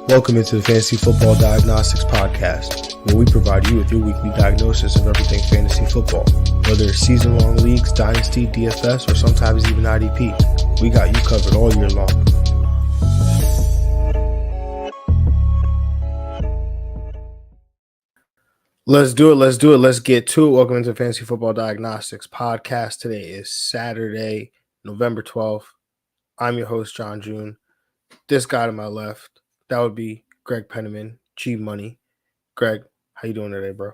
Welcome into the Fantasy Football Diagnostics Podcast, where we provide you with your weekly diagnosis of everything fantasy football. Whether it's season-long leagues, dynasty, DFS, or sometimes even IDP, we got you covered all year long. Let's do it. Let's get to it. Welcome into the Fantasy Football Diagnostics Podcast. Today is Saturday, November 12th. I'm your host, John June. This guy to my left, that would be Greg Penniman, G Money. Greg, how you doing today, bro?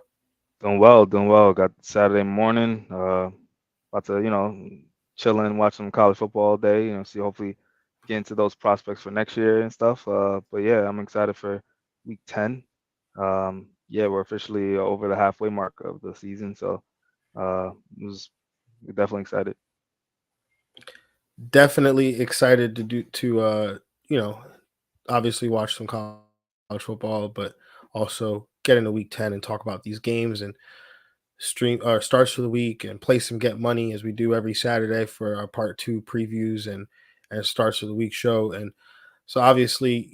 Doing well. Got Saturday morning. About to, chilling, watch some college football all day. See hopefully get into those prospects for next year and stuff. But yeah, I'm excited for week 10. Yeah, we're officially over the halfway mark of the season, so we're definitely excited. Definitely excited obviously watch some college football, but also get into week 10 and talk about these games and stream starts for the week and play some get money as we do every Saturday for our part 2 previews and starts of the week show. And so obviously,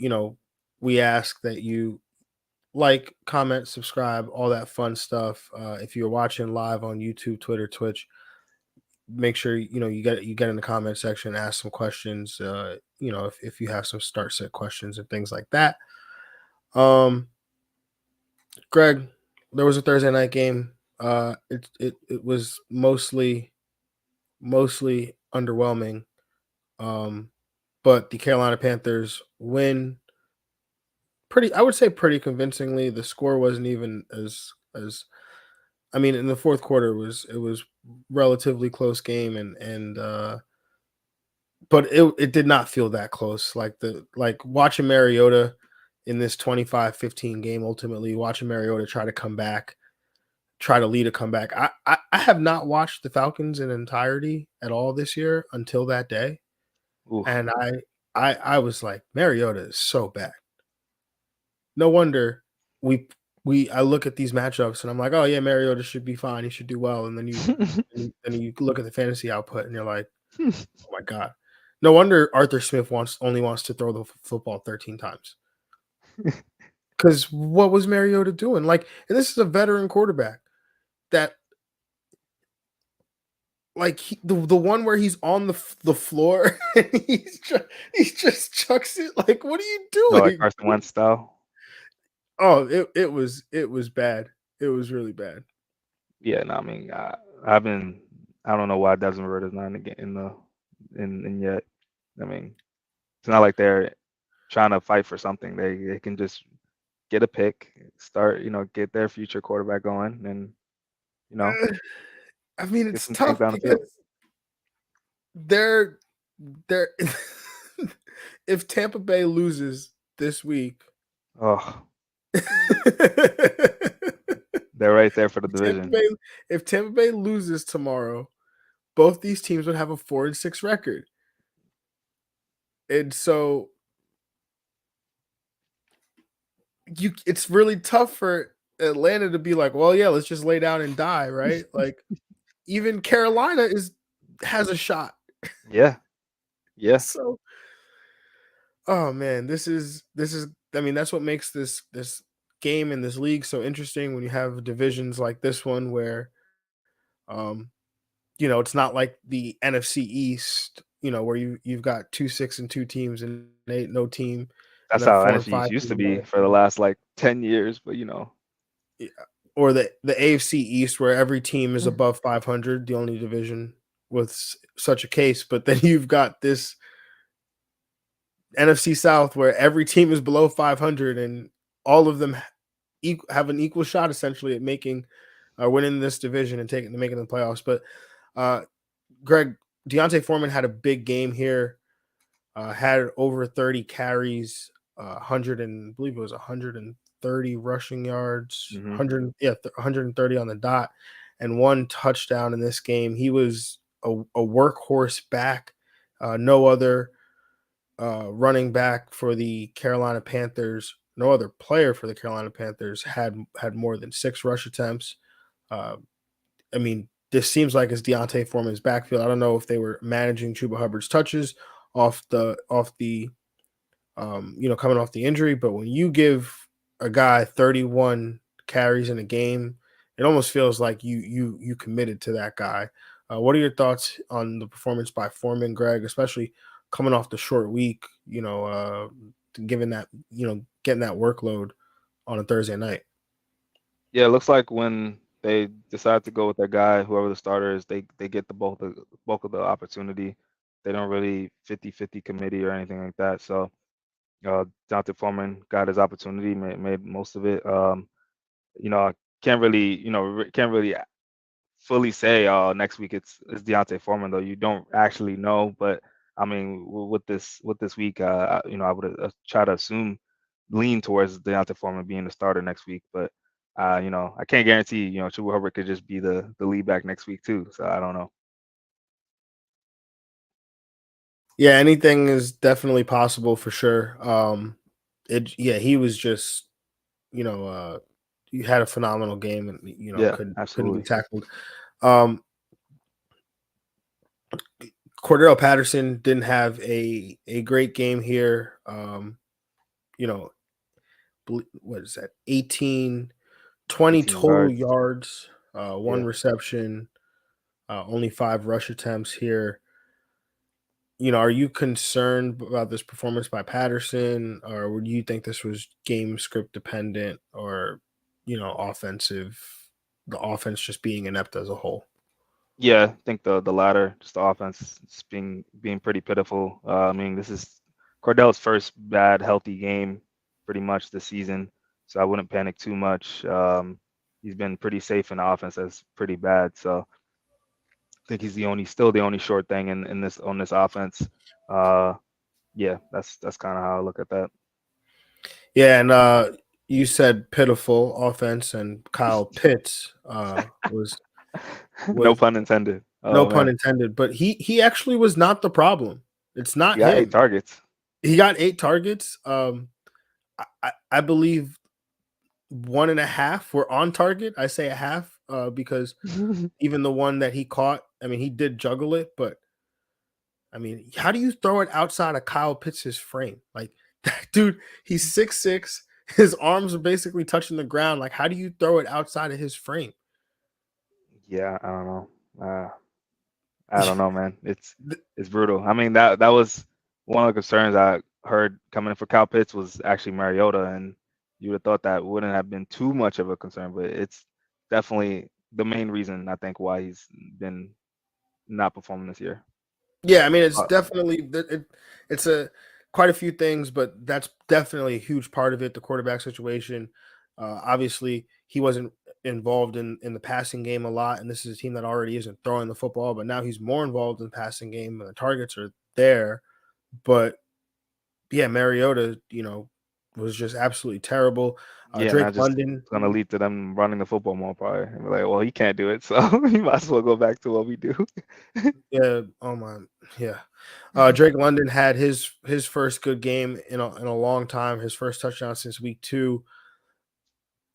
we ask that you like, comment, subscribe, all that fun stuff. If you're watching live on YouTube, Twitter, Twitch, make sure you get in the comment section, ask some questions. If you have some start set questions and things like that. Greg, there was a Thursday night game. It was mostly underwhelming. But the Carolina Panthers win I would say pretty convincingly. The score wasn't even as in the fourth quarter it was relatively close game but it did not feel that close. Like watching Mariota in this 25-15 game, ultimately watching Mariota try to lead a comeback. I have not watched the Falcons in entirety at all this year until that day. Oof. And I was like, Mariota is so bad. No wonder I look at these matchups and I'm like, oh yeah, Mariota should be fine. He should do well. And then you look at the fantasy output and you're like, oh my God. No wonder Arthur Smith only wants to throw the football 13 times. Because what was Mariota doing? And this is a veteran quarterback that, the one where he's on the floor and he just chucks it. Like, what are you doing? Like Carson Wentz style. Oh, it was bad. It was really bad. Yeah, no, I mean, I don't know why Desmond Ridder's not in yet. I mean, it's not like they're trying to fight for something. They can just get a pick, start, get their future quarterback going, and I mean, get it's some things tough down the field. because they're if Tampa Bay loses this week, Oh, they're right there for the division. If Tampa Bay loses tomorrow, both these teams would have a 4-6 record. And so it's really tough for Atlanta to be like, well, yeah, let's just lay down and die, right? Like, even Carolina has a shot. Yeah. So, oh man, this is I mean, that's what makes this game in this league so interesting when you have divisions like this one where it's not like the NFC East, where you've got 2-6-2 teams and no team. That's And then how 4-5 NFC used to be for the last 10 years, but or the AFC East, where every team is above 500, the only division with such a case. But then you've got this NFC South where every team is below 500 and all of them have an equal shot essentially at winning this division and making the playoffs. But Greg, Deontay Foreman had a big game here. Had over 30 carries, 130 rushing yards, 130 on the dot, and 1 touchdown in this game. He was a workhorse back. No other running back for the Carolina Panthers, no other player for the Carolina Panthers had more than 6 rush attempts. I mean, this seems like it's Deontay Foreman's backfield. I don't know if they were managing Chuba Hubbard's touches off the coming off the injury. But when you give a guy 31 carries in a game, it almost feels like you committed to that guy. What are your thoughts on the performance by Foreman, Greg, especially coming off the short week? Given that getting that workload on a Thursday night. Yeah, it looks like when they decide to go with their guy, whoever the starter is, they get the bulk of the opportunity. They don't really 50-50 committee or anything like that. So Dante Foreman got his opportunity, made most of it. I can't really fully say, next week it's Deontay Foreman, though. You don't actually know, but I mean, with this week, I would try to lean towards Deontay Foreman being the starter next week, but I can't guarantee. Chuba Hubbard could just be the lead back next week too. So I don't know. Yeah, anything is definitely possible for sure. He was just, you had a phenomenal game and Yeah, couldn't be absolutely. tackled. Cordell Patterson didn't have a great game here. You know, what is that? 20 18 total yards. yards, one Yeah. reception, only 5 rush attempts here. Are you concerned about this performance by Patterson, or would you think this was game script dependent, or offensive, the offense just being inept as a whole? Yeah, I think the latter, just the offense just being pretty pitiful. I mean, this is Cordell's first bad healthy game pretty much this season, so I wouldn't panic too much. He's been pretty safe in the offense that's pretty bad, so I think he's still the only short thing in this on this offense. Uh, yeah, that's kind of how I look at that. Yeah, and you said pitiful offense, and Kyle Pitts was No was pun intended. no Oh pun man, intended, but he actually was not the problem. It's he not got 8 him. targets. He got 8 targets. I believe 1.5 were on target. I say a half because even the one that he caught, I mean, he did juggle it, but I mean, how do you throw it outside of Kyle Pitts' frame? Like that dude, he's 6'6". His arms are basically touching the ground. Like, how do you throw it outside of his frame? Yeah, I don't know. I don't know, man. It's brutal. I mean, that was one of the concerns I heard coming in for Kyle Pitts was actually Mariota, and you would have thought that wouldn't have been too much of a concern, but it's definitely the main reason I think why he's been not performing this year. Yeah, I mean, it's Uh, definitely it's a quite a few things, but that's definitely a huge part of it. The quarterback situation. Obviously, he wasn't involved in the passing game a lot, and this is a team that already isn't throwing the football, but now he's more involved in the passing game, and the targets are there. But yeah, Mariota, was just absolutely terrible. yeah, and Drake that just London, gonna lead to them running the football more probably. And be like, well, he can't do it, so he might as well go back to what we do. yeah, oh my, yeah. Drake London had his first good game in a long time. His first touchdown since week 2.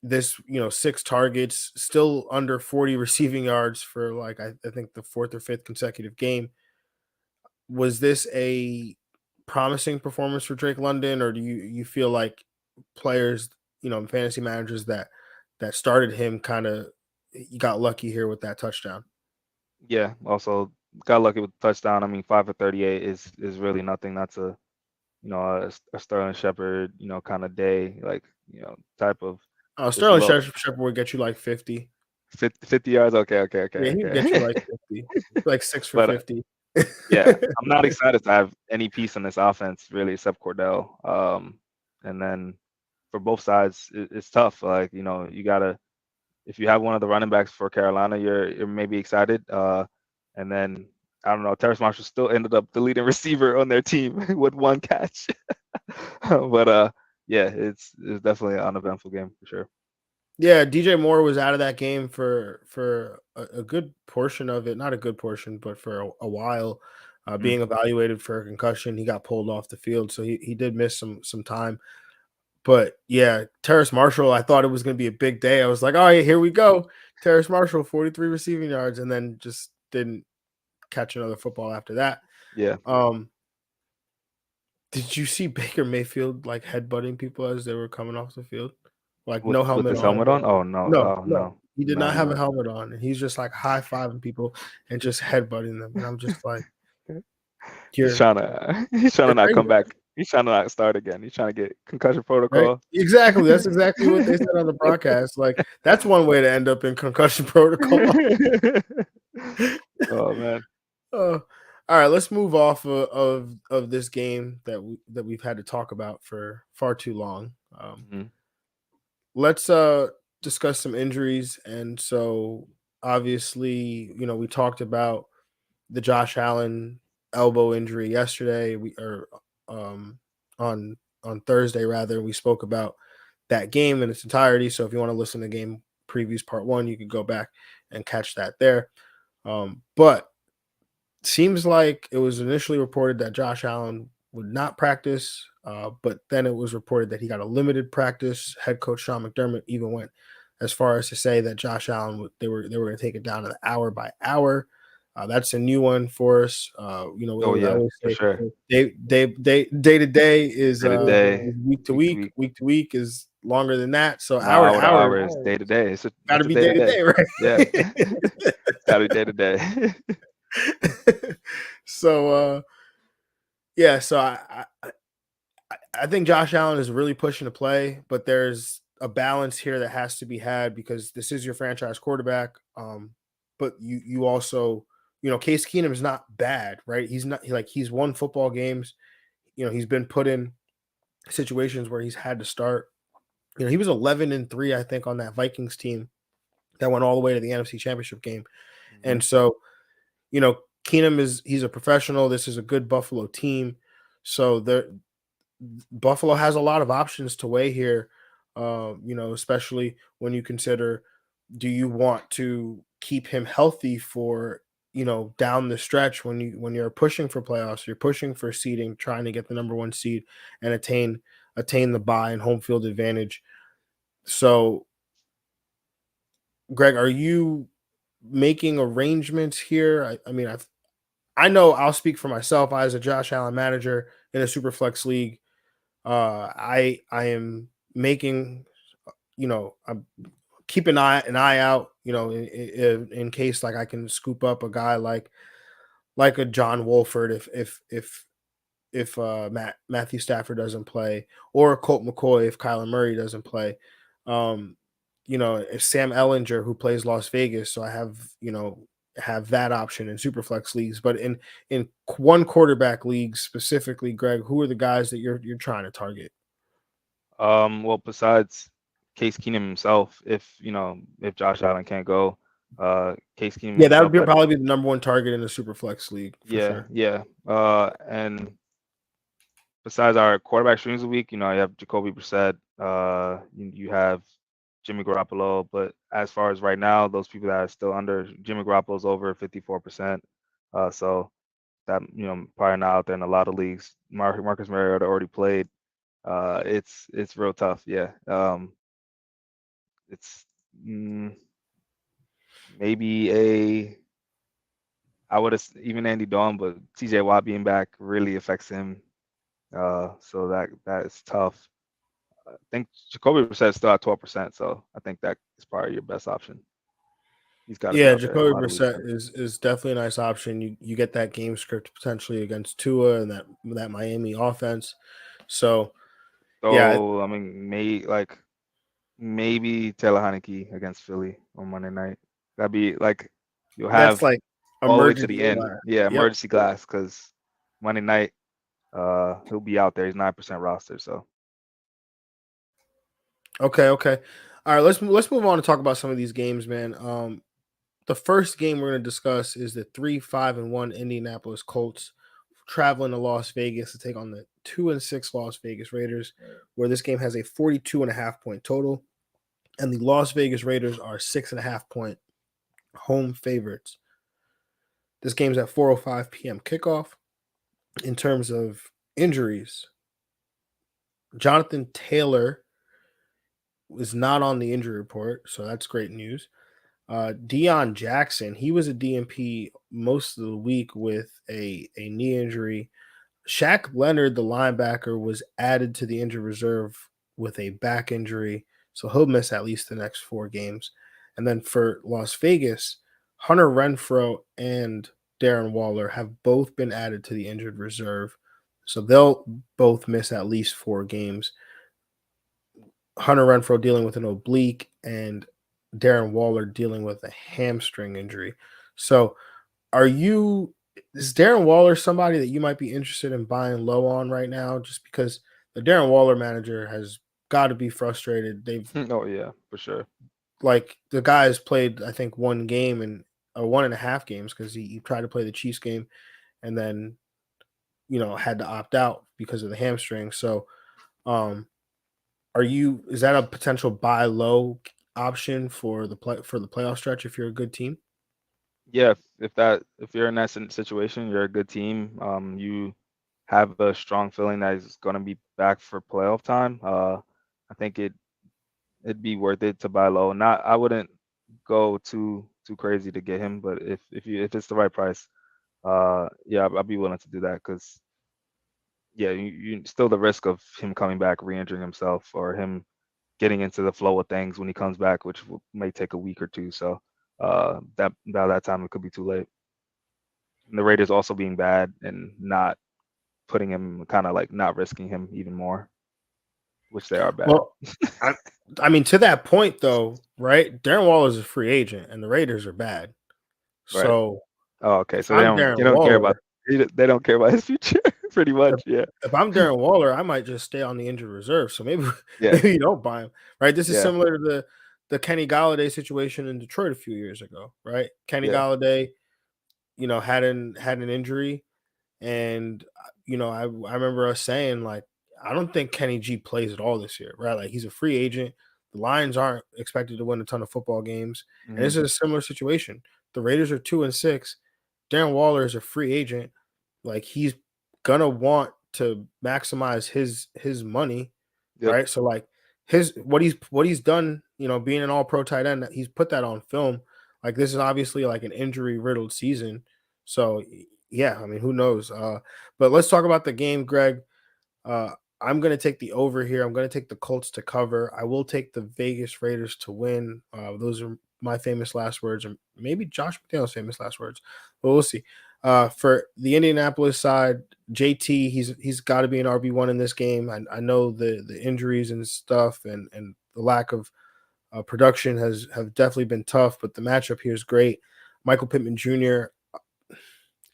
This 6 targets, still under 40 receiving yards for like I think the 4th or 5th consecutive game. Was this a promising performance for Drake London, or do you feel like players, fantasy managers that started him kind of got lucky here with that touchdown? Yeah, also got lucky with the touchdown. I mean, 5 for 38 is really nothing. That's a Sterling Shepard, kind of day, like, type of just Sterling low Shepard would get you like 50. 50 yards. Okay, okay, Yeah, okay, he would get you okay. like 50, like 6 for But 50. yeah, I'm not excited to have any piece in this offense really except Cordell. And then for both sides, it's tough. Like, you gotta if you have one of the running backs for Carolina, you're maybe excited. And then I don't know, Terrace Marshall still ended up the leading receiver on their team with 1 catch. But yeah, it's definitely an uneventful game for sure. Yeah, DJ Moore was out of that game for a good portion of it. Not a good portion, but for a while, Mm. being evaluated for a concussion. He got pulled off the field, so he did miss some time. But yeah, Terrace Marshall, I thought it was going to be a big day. I was like, oh, yeah, here we go. Terrace Marshall, 43 receiving yards, and then just didn't catch another football after that. Yeah. Um, Did you see Baker Mayfield like headbutting people as they were coming off the field? Like with no helmet his on. helmet on? Oh no, No, oh no. no, He did not no, have a no. helmet on, and he's just like high-fiving people and just headbutting them. And I'm just like, you're He's trying to not crazy, come back. He's trying to not start again. He's trying to get concussion right? protocol. Exactly. That's exactly what they said on the broadcast. Like, that's one way to end up in concussion protocol. Oh man. Uh, all right, let's move off of this game that we've had to talk about for far too long. Mhm. Let's discuss some injuries. And so obviously, we talked about the Josh Allen elbow injury yesterday. We or um on Thursday rather. We spoke about that game in its entirety. So if you want to listen to game previews part one, you could go back and catch that there. But seems like it was initially reported that Josh Allen would not practice, but then it was reported that he got a limited practice. Head coach Sean McDermott even went as far as to say that Josh Allen they were going to take it down to the hour by hour. That's a new one for us. Oh I yeah, always for say sure. day to day is Day to day, week to week to week. week. Week to week is longer than that. So No, hour to hour to hour, hour is day to day. got to It's a be day day to to day. day, Yeah. right? It's gotta be day to day. So yeah, so I think Josh Allen is really pushing to play, but there's a balance here that has to be had because this is your franchise quarterback. But you also, Case Keenum is not bad, right? He's not like he's won football games. He's been put in situations where he's had to start. He was 11-3, I think, on that Vikings team that went all the way to the NFC Championship game. Mhm. And so, Keenum he's a professional. This is a good Buffalo team. So Buffalo has a lot of options to weigh here, especially when you consider, do you want to keep him healthy for, down the stretch when you're pushing for playoffs, you're pushing for seeding, trying to get the number one seed and attain the bye and home field advantage. So, Greg, are you making arrangements here? I mean, I know I'll speak for myself. I, as a Josh Allen manager in a super flex league, I am making, I'm keeping an eye out, in case like I can scoop up a guy like a John Wolford if Matthew Stafford doesn't play, or Colt McCoy if Kyler Murray doesn't play. Um, if Sam Ellinger who plays Las Vegas, so I have that option in superflex leagues. But in one quarterback league specifically, Greg, who are the guys that you're trying to target? Well, besides Case Keenum himself, if Josh Allen can't go, Case Keenum Yeah, that would himself, probably be the number one target in the superflex league for yeah, sure. yeah. And besides our quarterback streams of the week, you have Jacoby Brissett, you have Jimmy Garoppolo, but as far as right now, those people that are still under, Jimmy Garoppolo's over 54%. So that, probably not out there in a lot of leagues. Marcus Mariota already played. It's real tough. Yeah. It's maybe I would have even Andy Dalton, but TJ Watt being back really affects him. So that is tough. I think Jacoby Brissett is still at 12%, so I think that is probably your best option. He's got to be Yeah, out there in a Jacoby lot of leagues. Brissett is definitely a nice option. You get that game script potentially against Tua and that Miami offense. So yeah, So I mean, maybe Taylor Heineke against Philly on Monday night. That'd be like you'll that's have like all the way to emergency the end. glass. Yeah, Yep. emergency glass because Monday night he'll be out there. He's 9% roster, so. Okay. Okay. All right. Let's move on to talk about some of these games, man. The first game we're going to discuss is the 3-5-1 Indianapolis Colts traveling to Las Vegas to take on the 2-6 Las Vegas Raiders, where this game has a 42.5 point total, and the Las Vegas Raiders are 6.5 point home favorites. This game's at 4:05 p.m. kickoff. In terms of injuries, Jonathan Taylor was not on the injury report, so that's great news. Deion Jackson, he was a DNP most of the week with a knee injury. Shaq Leonard, the linebacker, was added to the injured reserve with a back injury, so he'll miss at least the next 4 games. And then for Las Vegas, Hunter Renfro and Darren Waller have both been added to the injured reserve, so they'll both miss at least 4 games. Hunter Renfro dealing with an oblique, and Darren Waller dealing with a hamstring injury. So are you is Darren Waller somebody that you might be interested in buying low on right now? Just because the Darren Waller manager has got to be frustrated. They've Oh yeah, for sure. like the guy has played, I think, 1 game and or 1.5 games because he tried to play the Chiefs game and then had to opt out because of the hamstring. So, um, is that a potential buy low option for the playoff stretch if you're a good team? Yeah, if you're in that situation, you're a good team. You have a strong feeling that he's going to be back for playoff time. I think it'd be worth it to buy low. Not I wouldn't go too crazy to get him, but if it's the right price, yeah, I'd be willing to do that because yeah, you still the risk of him coming back, re-injuring himself, or him getting into the flow of things when he comes back, which may take a week or two. So that by that time it could be too late. And the Raiders also being bad and not putting him kind of like not risking him even more, which they are bad. Well, I I mean, to that point though, right? Darren Waller is a free agent, and the Raiders are bad. Right. So Oh, okay. if So I'm Darren they don't care about Waller, they don't care about his future pretty if, much. Yeah. if I'm Darren Waller, I might just stay on the injured reserve. So maybe Yeah. maybe you don't buy him, right? This is Yeah. similar to the Kenny Galladay situation in Detroit a few years ago, right? Kenny Yeah. Galladay, had an injury. And I remember us saying like, I don't think Kenny G plays at all this year, right? Like he's a free agent. The Lions aren't expected to win a ton of football games, and Hmm. this is a similar situation. The Raiders are 2-6. Darren Waller is a free agent. Like he's gonna want to maximize his money, Yep. right? So like his what he's done, being an all pro tight end, he's put that on film. Like this is obviously like an injury riddled season. So yeah, I mean, who knows? But let's talk about the game, Greg. Uh, I'm going to take the over here. I'm going to take the Colts to cover. I will take the Vegas Raiders to win. Those are my famous last words, and maybe Josh McDaniel's famous last words. But we'll see. For the Indianapolis side, JT, he's got to be an RB1 in this game. I know the injuries and stuff, and the lack of production have definitely been tough, but the matchup here is great. Michael Pittman Jr.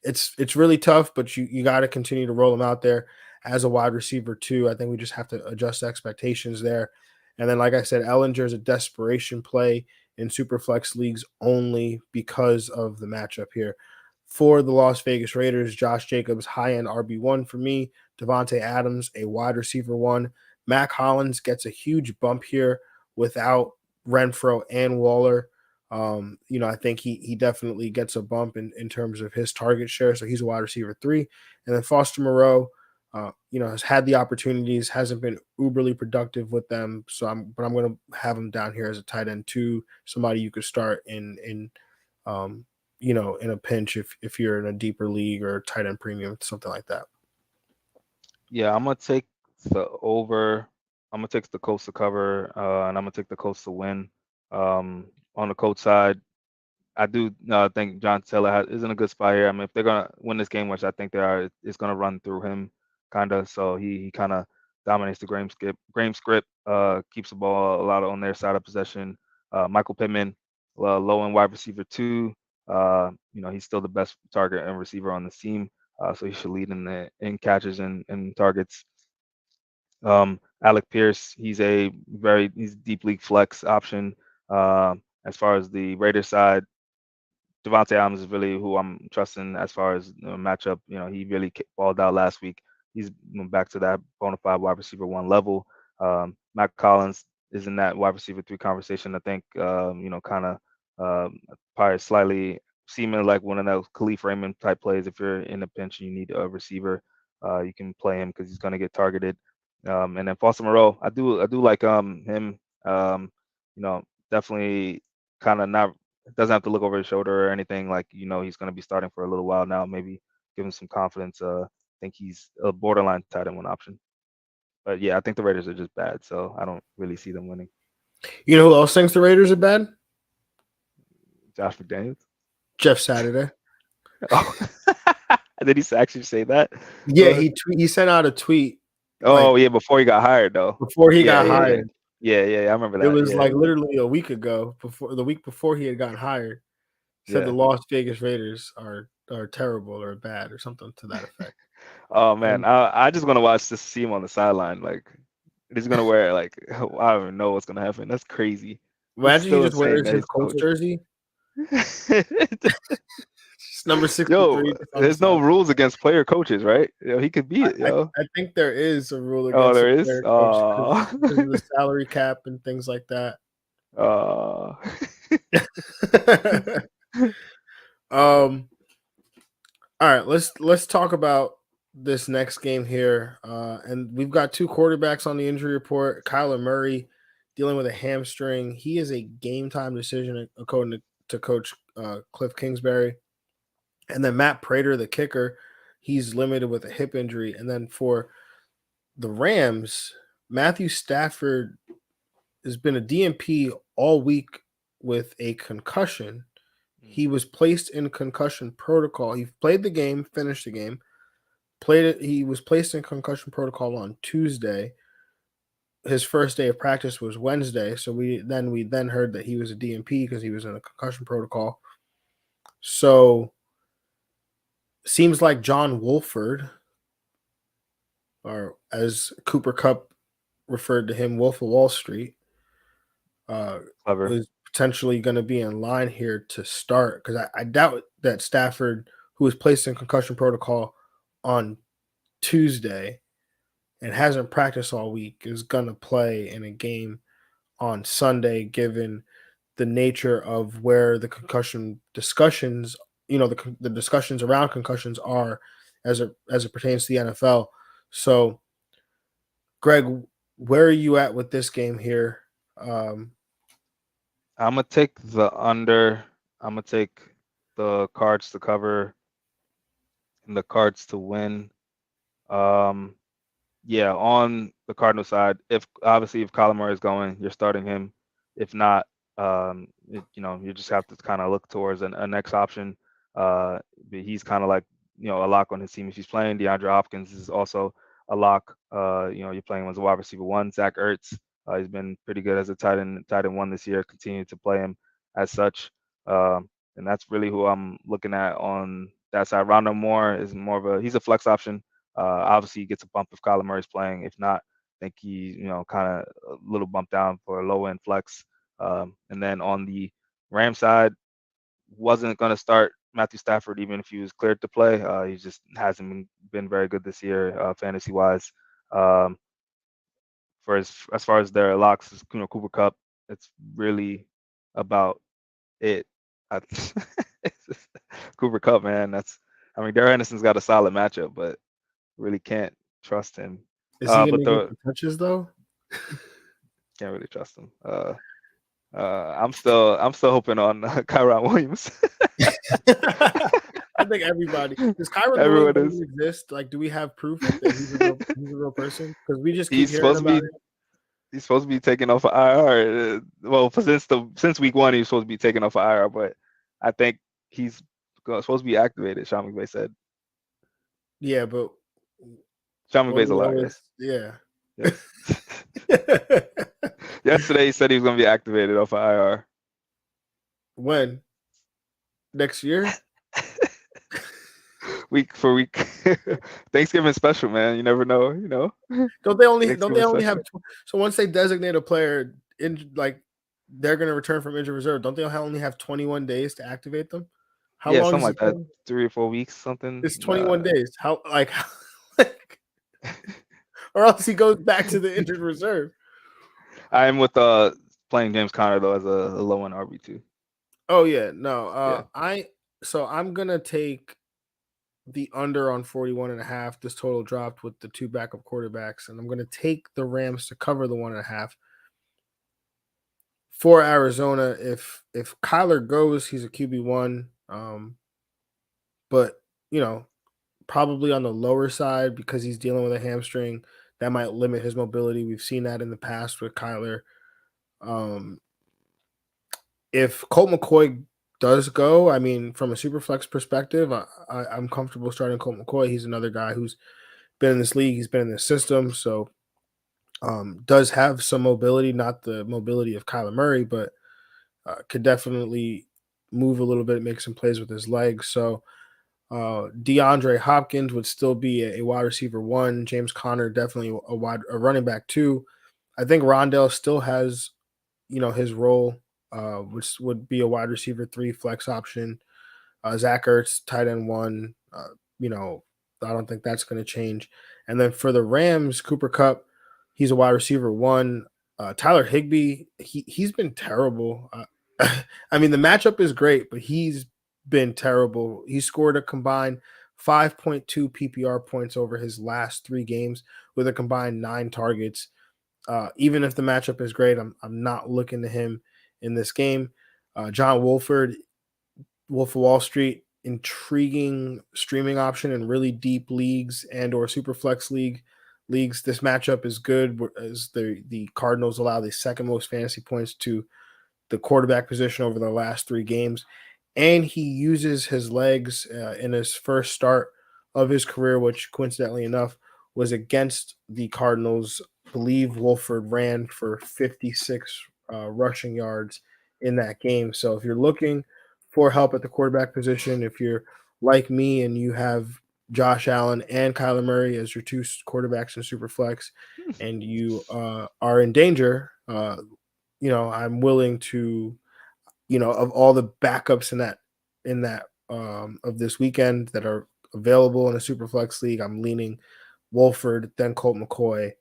It's really tough, but you got to continue to roll him out there as a wide receiver too. I think we just have to adjust expectations there. And then, like I said, Ellinger is a desperation play in superflex leagues only because of the matchup here. For the Las Vegas Raiders, Josh Jacobs, high end RB1 for me. Devontae Adams, a wide receiver 1. Mac Hollins gets a huge bump here without Renfro and Waller. I think he definitely gets a bump in terms of his target share. So he's a wide receiver 3. And then Foster Moreau, has had the opportunities, hasn't been uberly productive with them. But I'm going to have him down here as a tight end 2, somebody you could start um, in a pinch if you're in a deeper league or tight end premium, something like that. Yeah, I'm gonna take the over. I'm gonna take the Colts to cover, and I'm gonna take the Colts to win. On the Colts side, I do think John Taylor is in a good spot here. I mean, if they're gonna win this game, which I think they are, it's gonna run through him, kind of. So he kind of dominates the game script, keeps the ball a lot on their side of possession. Michael Pittman, low end wide receiver 2. He's still the best target and receiver on the team, so he should lead in catches and targets. Alec Pierce, he's deep league flex option. As far as the Raiders side, Devontae Adams is really who I'm trusting as far as matchup. He really balled out last week. He's back to that bona fide wide receiver 1 level. Matt Collins is in that wide receiver 3 conversation. I think kind of probably slightly seeming like one of those Khalif Raymond type plays. If you're in a pinch and you need a receiver, you can play him because he's going to get targeted. And then Foster Moreau, I do like him. Definitely kind of not doesn't have to look over his shoulder or anything. Like he's going to be starting for a little while now. Maybe give him some confidence. think he's a borderline tight end one option. But yeah, I think the Raiders are just bad, so I don't really see them winning. You know who else thinks the Raiders are bad? Josh McDaniels. Jeff Saturday. Oh, did he actually say that? Yeah, he sent out a tweet like Oh yeah, before he got hired though. before he Yeah, got yeah, yeah, hired. yeah, yeah. I remember It that. was Yeah, like literally a week ago, before the week before he had gotten hired. Said the yeah. Las Vegas Raiders are terrible or bad or something to that effect. Oh man, And I just want to watch this see him on the sideline. Like he's gonna wear like I don't even know what's gonna happen. That's crazy. It's imagine he still just insane wears that his he's Colts coaching. jersey. It's number Yo, 63 just on the there's no side. rules against player coaches, right? Yo, he could be it, yo. I think there is a rule Oh, against a there is. player coach because of the salary cap and things like that. Uh, um. All right, let's talk about this next game here. And we've got two quarterbacks on the injury report. Kyler Murray dealing with a hamstring. He is a game time decision according to Coach Cliff Kingsbury. And then Matt Prater, the kicker, he's limited with a hip injury. And then for the Rams, Matthew Stafford has been a DNP all week with a concussion. He was placed in concussion protocol. He played the game, finished the game, played it. He was placed in concussion protocol on Tuesday. His first day of practice was Wednesday, so we then heard that he was a DNP because he was in a concussion protocol. So seems like John Wolford, or as Cooper Kupp referred to him, Wolf of Wall Street, Clever. is potentially going to be in line here to start because I doubt that Stafford, who was placed in concussion protocol on Tuesday and hasn't practiced all week, is going to play in a game on Sunday, given the nature of where the concussion discussions, the discussions around concussions are as it pertains to the NFL. So, Greg, where are you at with this game here? I'm gonna take the under. I'm gonna take the Cards to cover and the Cards to win. Um, yeah, on the Cardinal side, if obviously if Kyler Murray is going, you're starting him. If not, you just have to kind of look towards a next option. But he's kind of like a lock on his team if he's playing. DeAndre Hopkins is also a lock. You're playing him as a wide receiver one. Zach Ertz, he's been pretty good as a tight end one this year. Continue to play him as such. And that's really who I'm looking at on that side. Rondo Moore is more of he's a flex option. Obviously, he gets a bump if Kyler Murray's playing. If not, I think he, kind of a little bump down for a low end flex. And then on the Ram side, wasn't going to start Matthew Stafford even if he was cleared to play. He just hasn't been very good this year, fantasy wise. Um, for as far as their locks, Cooper Kupp, it's really about it. I, Cooper Kupp, man, Darrell Henderson's got a solid matchup, but really can't trust him. Is he going But to get the touches though? can't really trust him. I'm still hoping on Kyron Williams. I think everybody does. Kyron Everyone Williams is. even exist? Like, do we have proof that he's a real person? Because we just keep He's hearing supposed to about be. it. He's supposed to be taken off of IR. Well, since week one, he's supposed to be taken off of IR, but I think he's supposed to be activated. Sean McVay said. Yeah, but Sean what McVay's a we liar. always, Yes. yeah. Yes. Yesterday he said he was going to be activated off of IR. When? Next year? Week for week. Thanksgiving special, man. You never know. Don't they only Thanksgiving have special. so once they designate a player in like they're going to return from injured reserve? Don't they only have 21 days to activate them? How Yeah, long something is like it? that. 3 or 4 weeks, something. It's 21 days. How like or else he goes back to the injured reserve. I'm with playing James Conner though as a low end RB2. Oh yeah, no. Yeah. I'm gonna take the under on 41.5. This total dropped with the two backup quarterbacks, and I'm gonna take the Rams to cover the 1.5. For Arizona, if Kyler goes, he's a QB1. But probably on the lower side because he's dealing with a hamstring that might limit his mobility. We've seen that in the past with Kyler. Um, if Colt McCoy does go, I mean, from a super flex perspective, I'm comfortable starting Colt McCoy. He's another guy who's been in this league. He's been in this system. So does have some mobility, not the mobility of Kyler Murray, but could definitely move a little bit, make some plays with his legs. So DeAndre Hopkins would still be a wide receiver one. James Conner definitely a running back two. I think Rondell still has his role, which would be a wide receiver three flex option. Zach Ertz, tight end one. You know, I don't think that's going to change. And then for the Rams, Cooper Cup, he's a wide receiver one. Tyler Higbee, he's been terrible. I mean, the matchup is great, but he's been terrible. He scored a combined 5.2 PPR points over his last 3 games with a combined 9 targets. Even if the matchup is great, I'm not looking to him in this game. John Wolford, Wolf of Wall Street, intriguing streaming option in really deep leagues and or superflex leagues. This matchup is good as the Cardinals allow the second most fantasy points to the quarterback position over the last 3 games. And he uses his legs in his first start of his career, which coincidentally enough was against the Cardinals. I believe Wolford ran for 56 rushing yards in that game. So if you're looking for help at the quarterback position, if you're like me and you have Josh Allen and Kyler Murray as your 2 quarterbacks in Superflex, and you are in danger, I'm willing to, of all the backups in that of this weekend that are available in a Superflex league, I'm leaning Wolford, then Colt McCoy,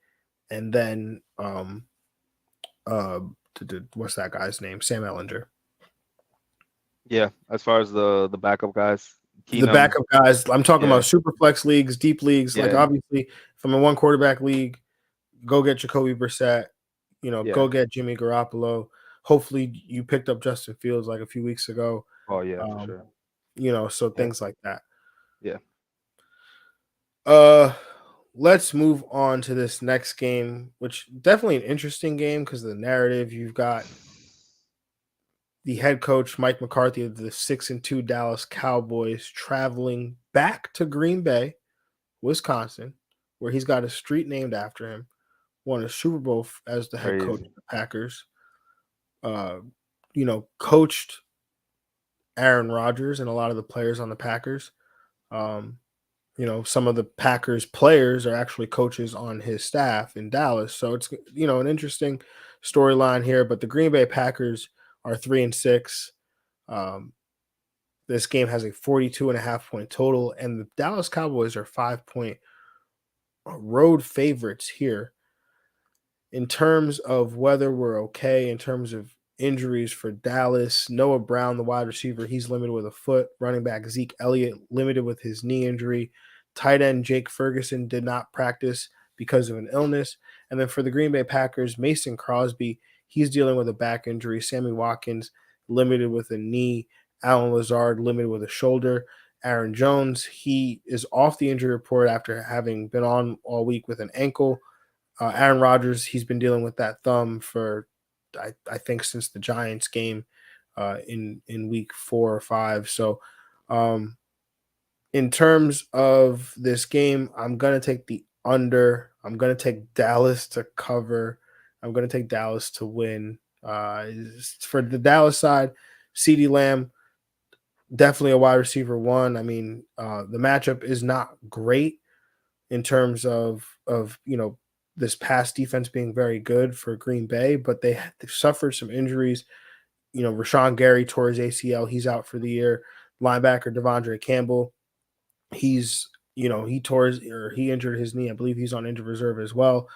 and then uh, what's that guy's name? Sam Ellinger. Yeah, as far as the backup guys, The Keenum, backup guys, I'm talking yeah, about Superflex leagues, deep leagues. Like yeah, obviously, from a one quarterback league, go get Jacoby Brissett. yeah. Go get Jimmy Garoppolo. Hopefully, you picked up Justin Fields like a few weeks ago. Oh yeah, for Um, sure. so Yeah, things like that. yeah. Uh, let's move on to this next game, which definitely an interesting game because of the narrative. You've got the head coach Mike McCarthy of the 6-2 Dallas Cowboys traveling back to Green Bay, Wisconsin, where he's got a street named after him. Won a Super Bowl as the head coach of Crazy. the Packers. Uh, coached Aaron Rodgers and a lot of the players on the Packers. Um, some of the Packers players are actually coaches on his staff in Dallas. So it's, an interesting storyline here. But the Green Bay Packers are 3-6. Um, this game has a 42.5 point total, and the Dallas Cowboys are 5 point road favorites here. In terms of whether we're okay, in terms of injuries for Dallas, Noah Brown, the wide receiver, he's limited with a foot. Running back Zeke Elliott, limited with his knee injury. Tight end Jake Ferguson did not practice because of an illness. And then for the Green Bay Packers, Mason Crosby, he's dealing with a back injury. Sammy Watkins, limited with a knee. Alan Lazard, limited with a shoulder. Aaron Jones, he is off the injury report after having been on all week with an ankle. Aaron Rodgers, he's been dealing with that thumb for, I think, since the Giants game in week 4 or 5. So, in terms of this game, I'm gonna take the under. I'm gonna take Dallas to cover. I'm gonna take Dallas to win. For the Dallas side, CeeDee Lamb, definitely a wide receiver one. I mean, the matchup is not great in terms of this pass defense being very good for Green Bay, but they've suffered some injuries. Rashawn Gary tore his ACL; he's out for the year. Linebacker Devondre Campbell, he injured his knee. I believe he's on injured reserve as well.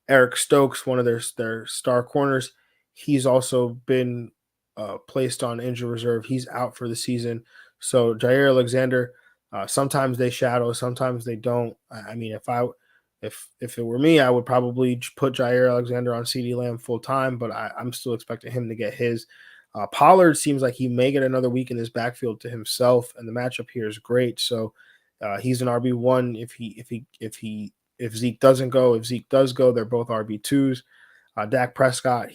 Eric Stokes, one of their star corners, he's also been placed on injured reserve. He's out for the season. So Jair Alexander, sometimes they shadow, sometimes they don't. I mean, if it were me, I would probably put Jair Alexander on CeeDee Lamb full time, but I'm still expecting him to get his. Pollard seems like he may get another week in his backfield to himself, and the matchup here is great. So He's an RB1 if Zeke doesn't go. If Zeke does go, they're both RB2s. Dak Prescott,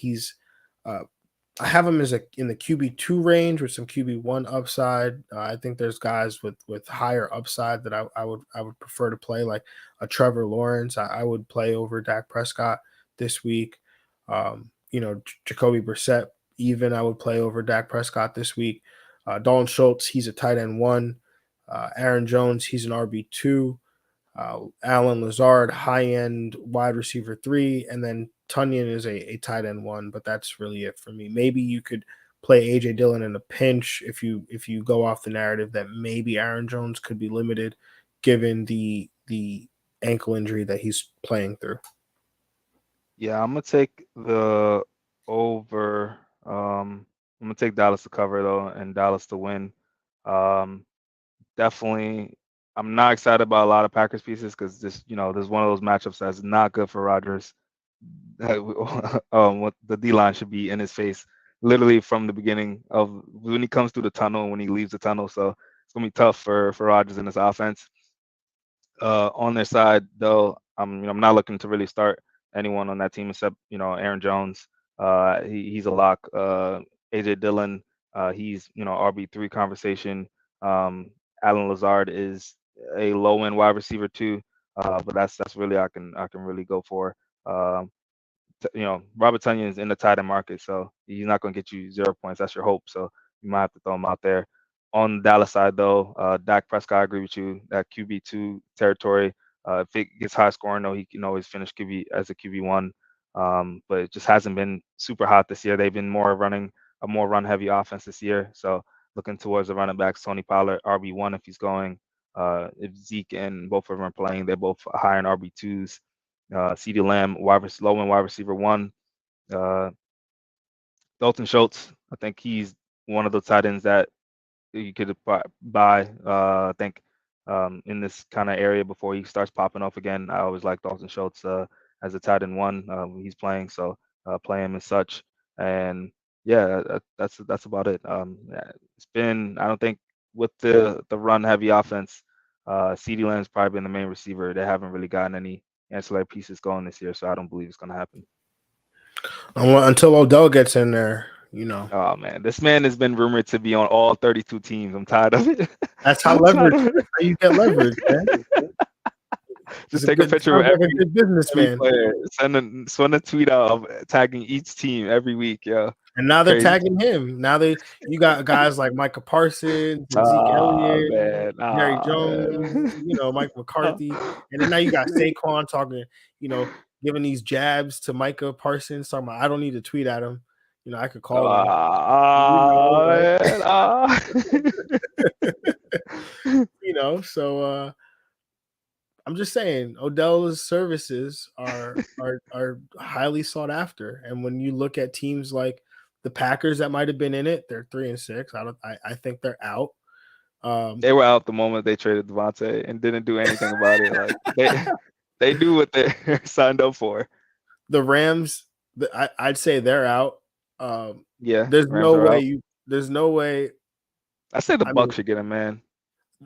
I have him in the QB2 range with some QB1 upside. I think there's guys with higher upside that I would prefer to play, like a Trevor Lawrence. I would play over Dak Prescott this week. Jacoby Brissett, even I would play over Dak Prescott this week. Dalton Schultz, he's a tight end 1. Aaron Jones, he's an RB2. Alan Lazard, high-end wide receiver 3, and then Tunyon is a tight end 1, but that's really it for me. Maybe you could play A.J. Dillon in a pinch if you go off the narrative that maybe Aaron Jones could be limited given the ankle injury that he's playing through. Yeah, I'm gonna take the over. I'm gonna take Dallas to cover though, and Dallas to win. Definitely, I'm not excited about a lot of Packers pieces because there's one of those matchups that's not good for Rodgers. What the D line should be in his face, literally from the beginning of when he comes through the tunnel and when he leaves the tunnel. So it's gonna be tough for Rodgers in this offense. On their side, though, I'm not looking to really start anyone on that team except Aaron Jones. He's a lock. A.J. Dillon, he's RB3 conversation. Alan Lazard is a low end wide receiver too, but that's really I can really go for. Robert Tonyan is in the tight end market, so he's not going to get you 0 points. That's your hope. So you might have to throw him out there. On the Dallas side, though, Dak Prescott, I agree with you. That QB2 territory, if it gets high scoring, though, he can always finish QB as a QB1. But it just hasn't been super hot this year. They've been running a more run heavy offense this year. So looking towards the running backs, Tony Pollard, RB1 if he's going. If Zeke and both of them are playing, they're both high in RB2s. CeeDee Lamb, low end wide receiver 1. Dalton Schultz, I think he's one of the tight ends that you could buy. I think in this kind of area before he starts popping off again. I always like Dalton Schultz as a tight end 1 when he's playing, so play him as such. And yeah, that's about it. It's been, I don't think with the run heavy offense, CeeDee Lamb's probably been the main receiver. They haven't really gotten any ancillary pieces going this year, so I don't believe it's going to happen. Until Odell gets in there, Oh man, this man has been rumored to be on all 32 teams. I'm tired of it. That's how you get leverage, man. Just take a picture of every good businessman player. Send a tweet out of tagging each team every week, yeah. And now they're tagging him. Now you got guys like Micah Parsons, Zeke Elliott, Jerry Jones, Mike McCarthy, and then now you got Saquon talking, giving these jabs to Micah Parsons. Talking about, I don't need to tweet at him. I could call him. So I'm just saying Odell's services are highly sought after. And when you look at teams like the Packers that might have been in it, they're 3-6. I think they're out. They were out the moment they traded Devontae and didn't do anything about it. Like they do what they signed up for. The Rams, I'd say they're out. Yeah, there's no way. I say the Bucs should get him, man.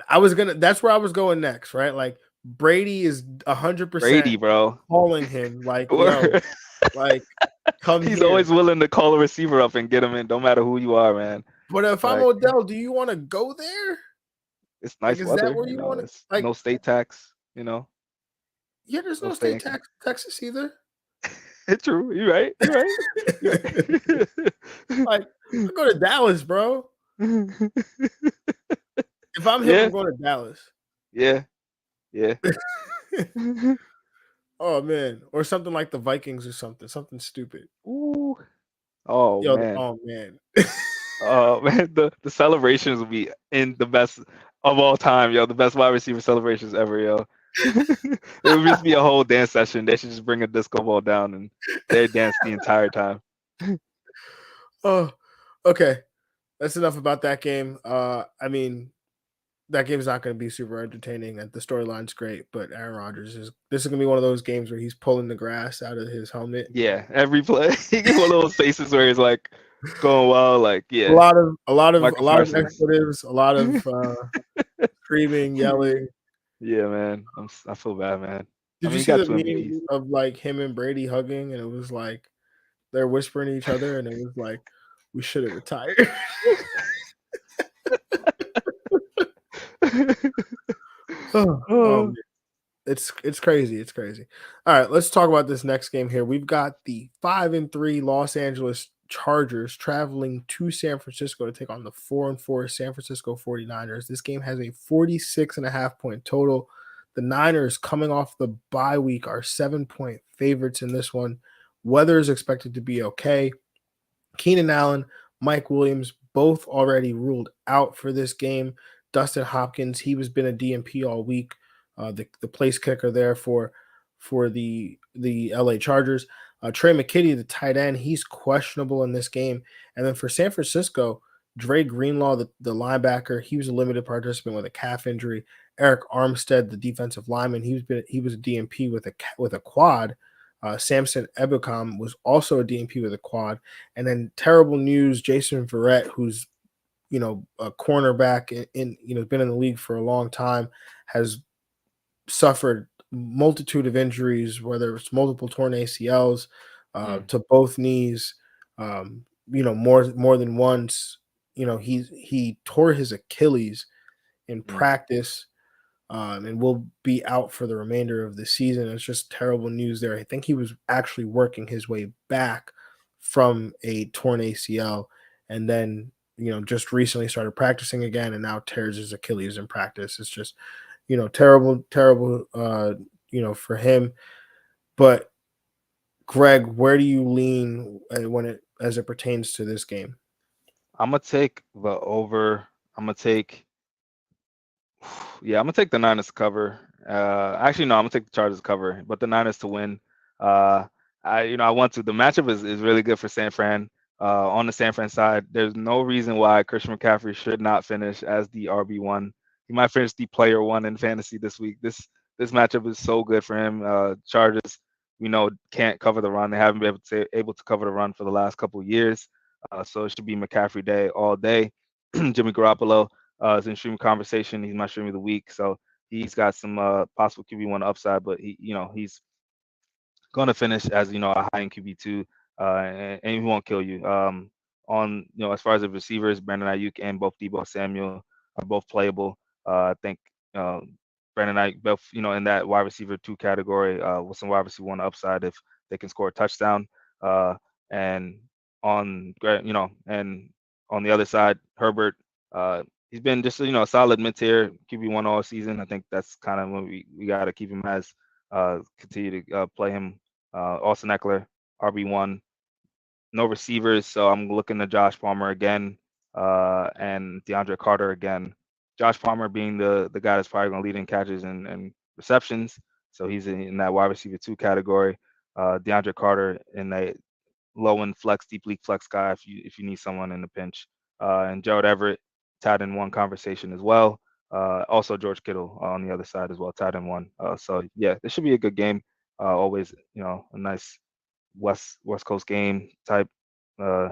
That's where I was going next, right? Like Brady is 100% Brady, bro, calling him like, yo, like come. He's always willing to call a receiver up and get him in, no matter who you are, man. But if I'm Odell, do you want to go there? It's nice weather. Is that where you want to? Like, no state tax, Yeah, there's no state tax Texas either. True. You're right. Like, I go to Dallas, bro. If I'm him, I'm going to Dallas. Yeah. Oh man, or something like the Vikings or something stupid. Ooh. Man. Oh man. Oh man, the celebrations will be in the best of all time, yo. The best wide receiver celebrations ever, yo. It would just be a whole dance session. They should just bring a disco ball down and they dance the entire time. Oh, okay. That's enough about that game. I mean, that game's not going to be super entertaining. And the storyline's great, but Aaron Rodgers this is going to be one of those games where he's pulling the grass out of his helmet. Yeah, every play. He gets one of those faces where he's like going wild, like yeah. A lot of expletives, a lot of screaming, yelling. Yeah, man. I feel bad, man. I Did mean, you he see got the two MVPs. meme of like him and Brady hugging, and it was like they're whispering to each other, and it was like, "We should have retired." Oh Oh. man, it's crazy. It's crazy. All right, let's talk about this next game here. We've got the 5-3 Los Angeles Chargers traveling to San Francisco to take on the 4-4 San Francisco 49ers. This game has a 46.5 point total. The Niners, coming off the bye week, are 7-point favorites in this one. Weather is expected to be okay. Keenan Allen, Mike Williams, both already ruled out for this game. Dustin Hopkins, he was been a DNP all week, the place kicker there for the LA Chargers. Trey McKitty, the tight end, he's questionable in this game. And then for San Francisco, Dre Greenlaw, the linebacker, he was a limited participant with a calf injury. Eric Armstead, the defensive lineman, he was a DNP with a quad. Samson Ebukam was also a DNP with a quad. And then terrible news, Jason Verrett, who's a cornerback been in the league for a long time, has suffered multitude of injuries, whether it's multiple torn ACLs to both knees, more than once. He tore his Achilles in Mm. practice, and will be out for the remainder of the season. It's just terrible news there. I think he was actually working his way back from a torn ACL, and then just recently started practicing again, and now tears his Achilles in practice. It's just terrible, terrible, for him. But Greg, where do you lean as it pertains to this game? I'm gonna take the over. I'm gonna take Yeah, I'm gonna take the Niners to cover. Actually, no, I'm gonna take the Chargers to cover, but the Niners to win. Uh, I want to. The matchup is really good for San Fran. On the San Fran side, there's no reason why Christian McCaffrey should not finish as the RB1. He might finish the player one in fantasy this week. This matchup is so good for him. Chargers, can't cover the run. They haven't been able to cover the run for the last couple of years. So it should be McCaffrey day all day. Jimmy Garoppolo is in stream conversation. He's my stream of the week, so he's got some possible QB1 upside, but he's going to finish as a high end QB2, and he won't kill you. On as far as the receivers, Brandon Ayuk and both Debo Samuel are both playable. I think uh, Brandon Ayuk both in that wide receiver 2 category with some wide receiver 1 upside if they can score a touchdown. And and on the other side, Herbert. He's been just a solid mid-tier QB1 all season. I think that's kind of what we got to keep him as. Continue to play him. Austin Eckler, RB1. No receivers, so I'm looking to Josh Palmer again and DeAndre Carter again. Josh Palmer being the guy that's probably going to lead in catches and receptions, so he's in that wide receiver 2 category. DeAndre Carter in that low end flex, deep league flex guy if you need someone in the pinch. And Gerald Everett tied in one conversation as well. Also George Kittle on the other side as well, tied in one. So yeah, this should be a good game. Always a nice West Coast game type, uh,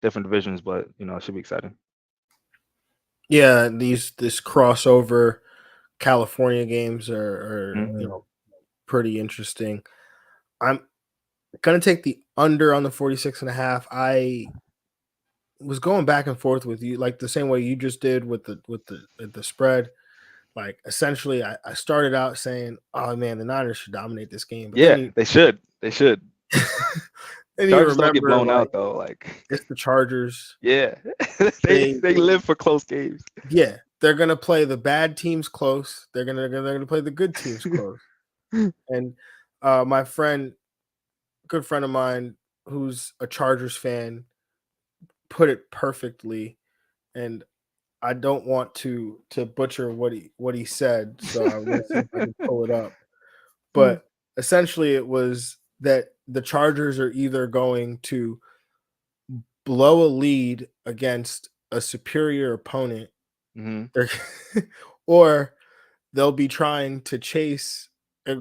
different divisions, but it should be exciting. Yeah, this crossover California games are Mm-hmm. pretty interesting. I'm gonna take the under on the 46.5. I was going back and forth with you, like the same way you just did with the spread. Like essentially, I started out saying, "Oh man, the Niners should dominate this game," but then Yeah, you they should. They should. then you Chargers don't get remember blown like out though. Like, it's the Chargers. yeah, they They they live for close games. Yeah, they're gonna play the bad teams close. They're gonna play the good teams close. And my good friend of mine, who's a Chargers fan, put it perfectly. And I don't want to butcher what he said, so I'm gonna see if I can pull it up. But essentially, it was that the Chargers are either going to blow a lead against a superior opponent, Mm-hmm. they're- or they'll be trying to chase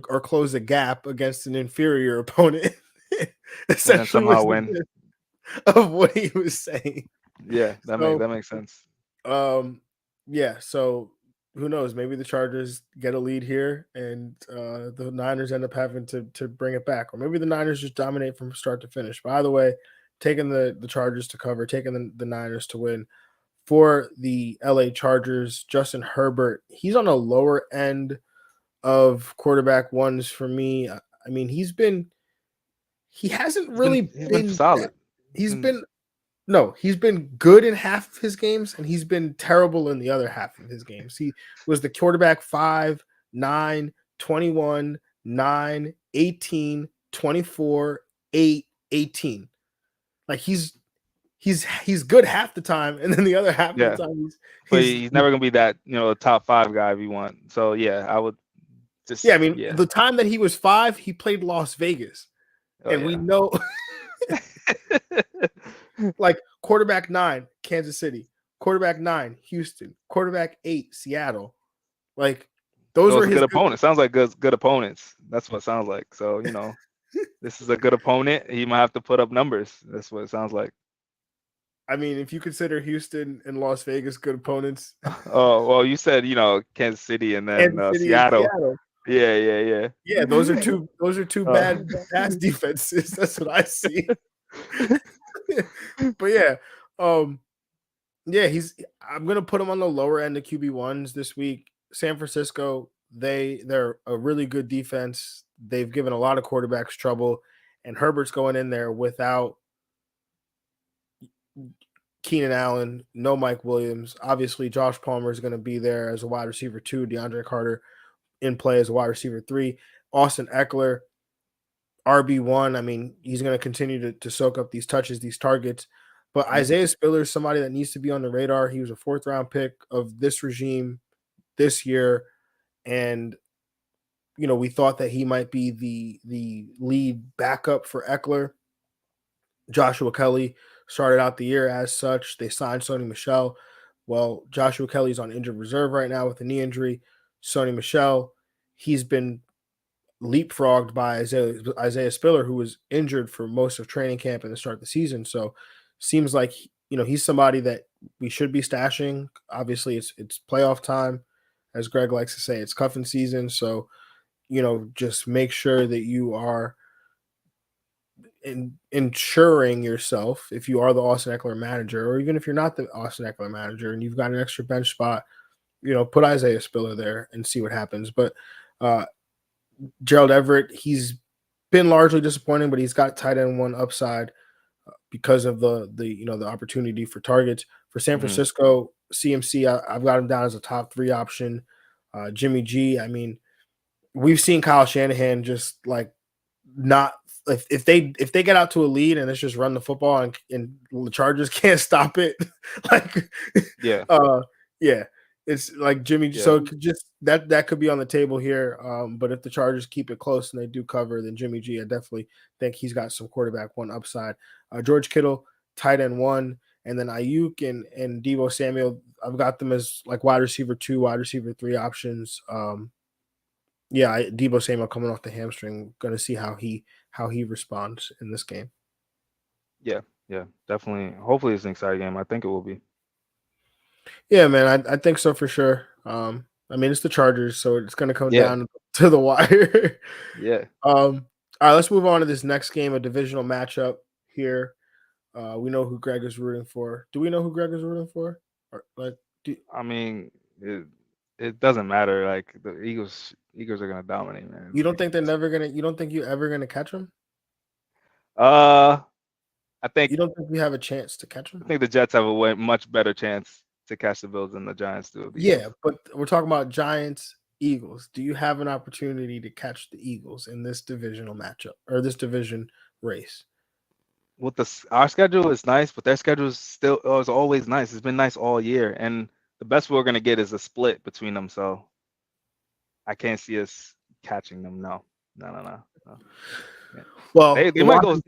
or close a gap against an inferior opponent. And then Essentially, somehow was the win. gist of what he was saying. Yeah, that So, makes sense. um, yeah. So who knows? Maybe the Chargers get a lead here, and the Niners end up having to bring it back, or maybe the Niners just dominate from start to finish. By the way, taking the Chargers to cover, taking the Niners to win. For the LA Chargers, Justin Herbert, he's on a lower end of quarterback ones for me. I mean, he hasn't really He's been been that. solid. He's been No, he's been good in half of his games, and he's been terrible in the other half of his games. He was the quarterback 5, 9, 21, 9, 18, 24, 8, 18. Like he's good half the time, and then the other half of Yeah, the time but he's he's never gonna be that top 5 guy if you want. So yeah, I would yeah. just I mean, the time that he was 5, he played Las Vegas, Oh and we yeah. know like quarterback 9, Kansas City, quarterback 9, Houston, quarterback 8, Seattle. Like those were Those are his good good. opponents. Sounds like good opponents. That's what it sounds like. So this is a good opponent. He might have to put up numbers. That's what it sounds like. I mean, if you consider Houston and Las Vegas good opponents, Oh well, you said Kansas City and then Kansas City and Seattle. Seattle, Yeah. yeah, those are two Uh, bad pass defenses. That's what I see. But yeah, yeah, I'm gonna put him on the lower end of QB1s this week. San Francisco, they're a really good defense. They've given a lot of quarterbacks trouble, and Herbert's going in there without Keenan Allen, no Mike Williams. Obviously, Josh Palmer is going to be there as a wide receiver 2, DeAndre Carter in play as a wide receiver 3, Austin Eckler, RB1. I mean, he's going to continue to soak up these touches, these targets. But Isaiah Spiller is somebody that needs to be on the radar. He was a 4th-round pick of this regime this year, and we thought that he might be the lead backup for Eckler. Joshua Kelly started out the year as such. They signed Sony Michel. Well, Joshua Kelly's on injured reserve right now with a knee injury. Sony Michel, he's been leapfrogged by Isaiah Spiller, who was injured for most of training camp and the start of the season. So seems like he's somebody that we should be stashing. Obviously, it's playoff time, as Greg likes to say. It's cuffing season, so just make sure that you are ensuring yourself, if you are the Austin Eckler manager, or even if you're not the Austin Eckler manager and you've got an extra bench spot, put Isaiah Spiller there and see what happens. But Gerald Everett, he's been largely disappointing, but he's got tight end 1 upside because of the opportunity for targets. For San Francisco, CMC, I've got him down as a top 3 option. Jimmy G, I mean, we've seen Kyle Shanahan just like not if they get out to a lead and it's just run the football and the Chargers can't stop it, like yeah, it's like Jimmy. Yeah. So just that could be on the table here. But if the Chargers keep it close and they do cover, then Jimmy G, I definitely think he's got some quarterback 1 upside. George Kittle, tight end 1, and then Ayuk and Deebo Samuel, I've got them as like wide receiver 2, wide receiver 3 options. Yeah, Deebo Samuel coming off the hamstring. Going to see how he responds in this game. Yeah, definitely. Hopefully, it's an exciting game. I think it will be. Yeah, man, I think so for sure. I mean, it's the Chargers, so it's going to come Yeah. down to the wire. Yeah. All right, let's move on to this next game, a divisional matchup here. We know who Greg is rooting for. Do we know who Greg is rooting for? Or, I mean, it doesn't matter. Like the Eagles are gonna dominate, man. You don't think they're never gonna? You don't think you're ever gonna catch them? I think You don't think we have a chance to catch them? I think the Jets have a much better chance to catch the Bills than the Giants do. Yeah, but we're talking about Giants, Eagles. Do you have an opportunity to catch the Eagles in this divisional matchup or this division race? Our schedule is nice, but their schedule is always nice. It's been nice all year, and the best we're gonna get is a split between them. So I can't see us catching them. No. Yeah. Well, they might go.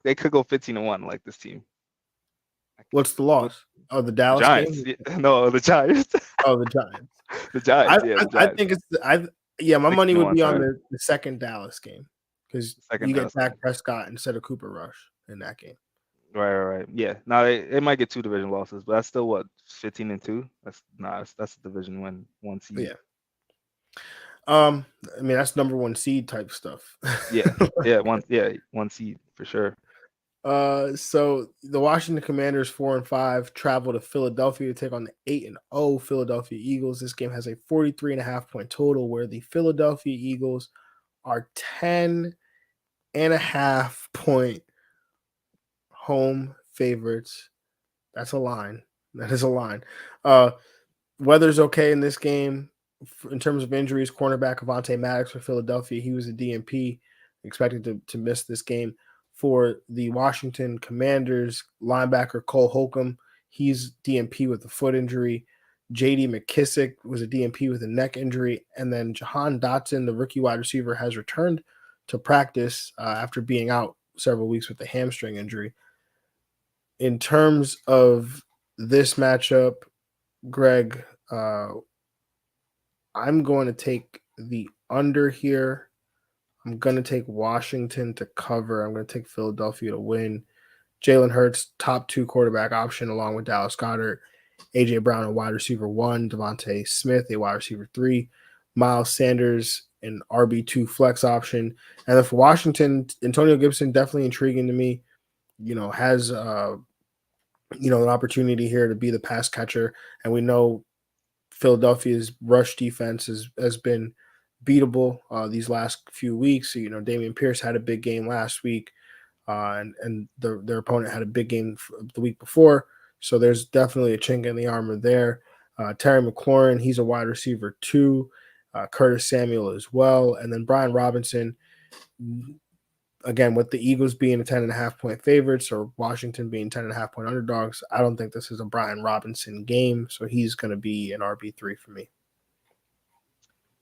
They could go 15-1 like this team. What's the loss? Oh, the Dallas Giants. game? No, the Giants. Oh, the Giants. The Giants. I think it's my money would be on the second Dallas game because you get Dak Prescott instead of Cooper Rush in that game. Right. Yeah. Now they might get 2 division losses, but that's still what 15-2. That's a division win, 1 seed. Yeah. I mean, that's number one seed type stuff. Yeah. Yeah, 1 seed for sure. So the Washington Commanders 4-5 travel to Philadelphia to take on the 8-0 Philadelphia Eagles. This game has a 43.5 point total where the Philadelphia Eagles are 10.5 point home favorites. That's a line. That is a line. Weather's okay in this game in terms of injuries. Cornerback Avonte Maddox for Philadelphia, he was a DNP, expected to miss this game. For the Washington Commanders, linebacker Cole Holcomb, he's DNP with a foot injury. J.D. McKissick was a DNP with a neck injury. And then Jahan Dotson, the rookie wide receiver, has returned to practice after being out several weeks with a hamstring injury. In terms of this matchup, Greg, I'm going to take the under here. I'm going to take Washington to cover. I'm going to take Philadelphia to win. Jalen Hurts, top 2 quarterback option, along with Dallas Goedert. A.J. Brown, a wide receiver 1. Devontae Smith, a wide receiver 3. Miles Sanders, an RB2 flex option. And then for Washington, Antonio Gibson, definitely intriguing to me. Has an opportunity here to be the pass catcher. And we know Philadelphia's rush defense has been beatable these last few weeks. Damian Pierce had a big game last week, and their opponent had a big game the week before. So there's definitely a chink in the armor there. Terry McLaurin, he's a wide receiver 2. Curtis Samuel as well. And then Brian Robinson, again, with the Eagles being a 10.5 point favorites or Washington being 10.5 point underdogs, I don't think this is a Brian Robinson game. So he's going to be an RB3 for me.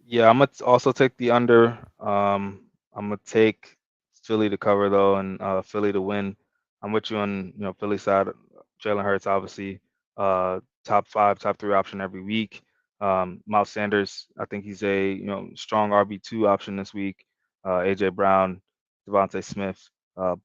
Yeah, I'm gonna also take the under. I'm gonna take Philly to cover though, and Philly to win. I'm with you on Philly side. Jalen Hurts obviously top 5, top 3 option every week. Miles Sanders, I think he's a strong RB2 option this week. AJ Brown, Devontae Smith,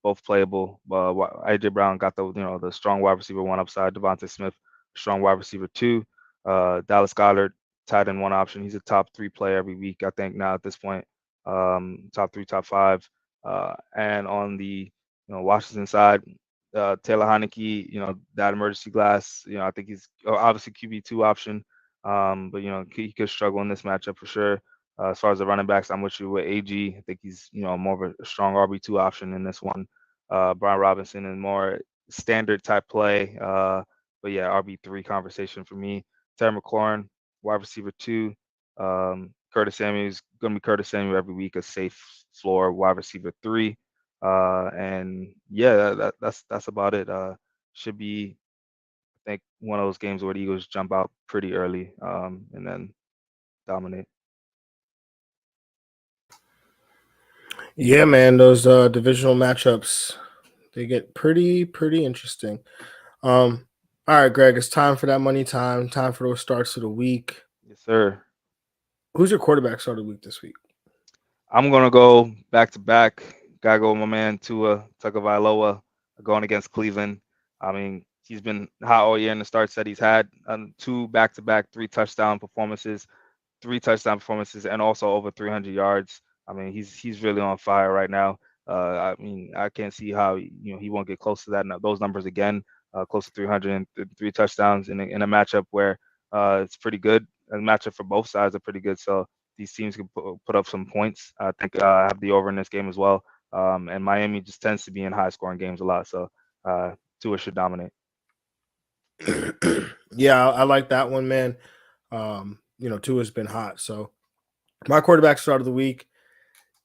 both playable. AJ Brown got the strong wide receiver 1 upside. Devontae Smith, strong wide receiver 2. Dallas Goedert, tight end 1 option. He's a top 3 player every week, I think now at this point. Top 3, top 5. And on the Washington side, Taylor Heineke, that emergency glass, I think he's obviously QB2 option. But he could struggle in this matchup for sure. As far as the running backs, I'm with you with AG. I think he's more of a strong RB2 option in this one. Brian Robinson and more standard type play. But yeah, RB3 conversation for me. Terry McLaurin, wide receiver 2. Curtis Samuel's going to be Curtis Samuel every week, a safe floor wide receiver 3. And yeah, that's about it. Should be, I think, one of those games where the Eagles jump out pretty early and then dominate. Yeah, man, those divisional matchups, they get pretty interesting. All right, Greg, it's time for that money time. Time for those starts of the week. Yes, sir. Who's your quarterback start of the week this week? I'm gonna go back to back. Gotta go with my man Tua Tagovailoa going against Cleveland. I mean, he's been hot all year in the starts that he's had. 2 back-to-back 3 touchdown performances, and also over 300 yards. I mean, he's really on fire right now. I mean, I can't see how he won't get close to those numbers again. Close to 303 touchdowns in a matchup where it's pretty good. A matchup for both sides are pretty good. So these teams can put up some points. I think I have the over in this game as well. And Miami just tends to be in high scoring games a lot. So Tua should dominate. Yeah, I like that one, man. Tua's been hot. So my quarterback start of the week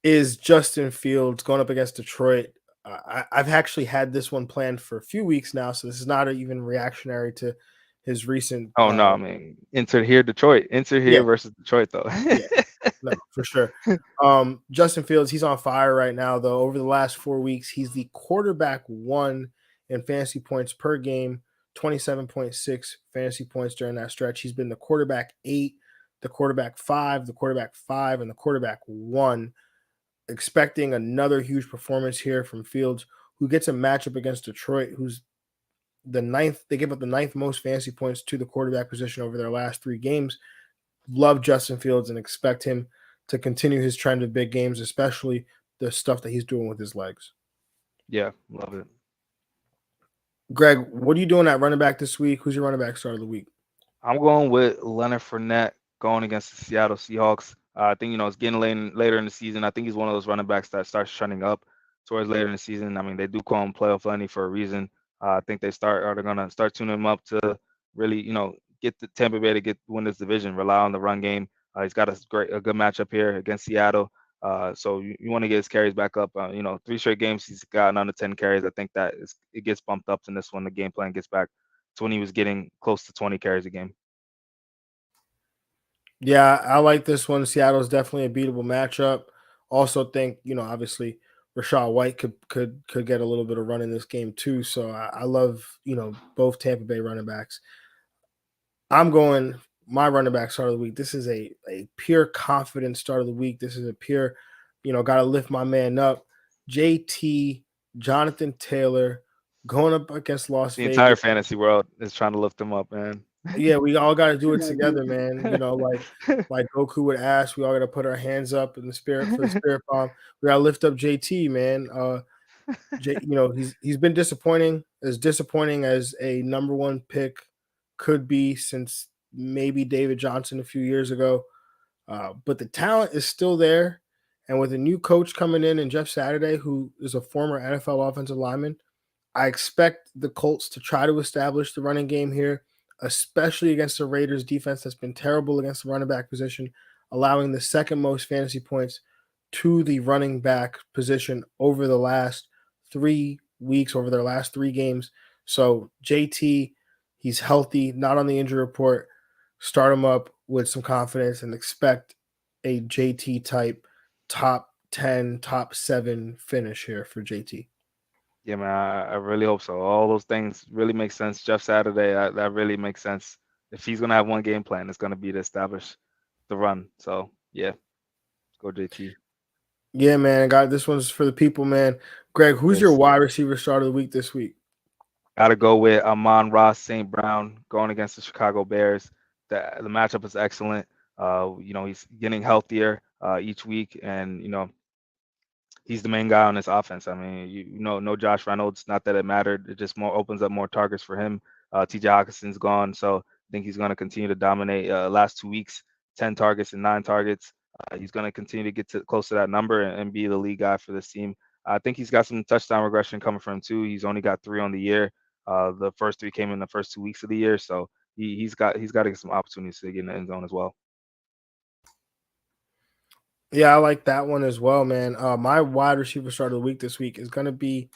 is Justin Fields going up against Detroit. I've actually had this one planned for a few weeks now, so this is not even reactionary to his recent. Oh no, I mean, Inter here, Detroit. Inter here Yeah, versus Detroit, though. yeah, no, for sure. Justin Fields, he's on fire right now, though. Over the last 4 weeks, he's the quarterback 1 in fantasy points per game, 27.6 fantasy points during that stretch. He's been the quarterback 8, the quarterback 5, the quarterback 5, and the quarterback 1. Expecting another huge performance here from Fields, who gets a matchup against Detroit, who's the ninth. They give up the ninth most fantasy points to the quarterback position over their last 3 games. Love Justin Fields and expect him to continue his trend of big games, especially the stuff that he's doing with his legs. Yeah, love it. Greg, what are you doing at running back this week? Who's your running back start of the week? I'm going with Leonard Fournette going against the Seattle Seahawks. I think it's getting later in the season. I think he's one of those running backs that starts trending up towards later in the season. I mean, they do call him playoff Lenny for a reason. I think they're gonna start tuning him up to really get the Tampa Bay to win this division. Rely on the run game. He's got a good matchup here against Seattle. So you want to get his carries back up. 3 straight games he's gotten under 10 carries. I think it gets bumped up in this one. The game plan gets back to when he was getting close to 20 carries a game. Yeah, I like this one. Seattle's definitely a beatable matchup. Also think, obviously Rashad White could get a little bit of run in this game too. So I love, both Tampa Bay running backs. I'm going my running back start of the week. This is a pure confidence start of the week. This is a pure, got to lift my man up. JT, Jonathan Taylor going up against Las The Vegas. entire fantasy world is trying to lift him up, man. Yeah, we all got to do it together, man. Like Goku would ask, we all got to put our hands up in the spirit for the spirit bomb. We got to lift up JT, man. He's been disappointing as a number 1 pick could be since maybe David Johnson a few years ago. But the talent is still there. And with a new coach coming in and Jeff Saturday, who is a former NFL offensive lineman, I expect the Colts to try to establish the running game here, especially against the Raiders defense that's been terrible against the running back position, allowing the second most fantasy points to the running back position over the last 3 weeks, over their last 3 games. So JT, he's healthy, not on the injury report. Start him up with some confidence and expect a JT type top 10, top 7 finish here for JT. Yeah, man, I really hope so. All those things really make sense. Jeff Saturday, that really makes sense. If he's gonna have one game plan, it's gonna be to establish the run. So yeah, let's go JT. Yeah, man. This one's for the people, man. Greg, who's your Yes. wide receiver start of the week this week? Gotta go with Amon-Ra St. Brown going against the Chicago Bears. The matchup is excellent. He's getting healthier each week, and he's the main guy on this offense. I mean, no Josh Reynolds. Not that it mattered. It just opens up more targets for him. T.J. Hawkinson's gone, so I think he's going to continue to dominate. Last 2 weeks, 10 targets and 9 targets. He's going to continue to get close to that number and be the lead guy for this team. I think he's got some touchdown regression coming from him too. He's only got 3 on the year. The first 3 came in the first 2 weeks of the year, so he's got to get some opportunities to get in the end zone as well. Yeah, I like that one as well, man. My wide receiver start of the week this week is going to be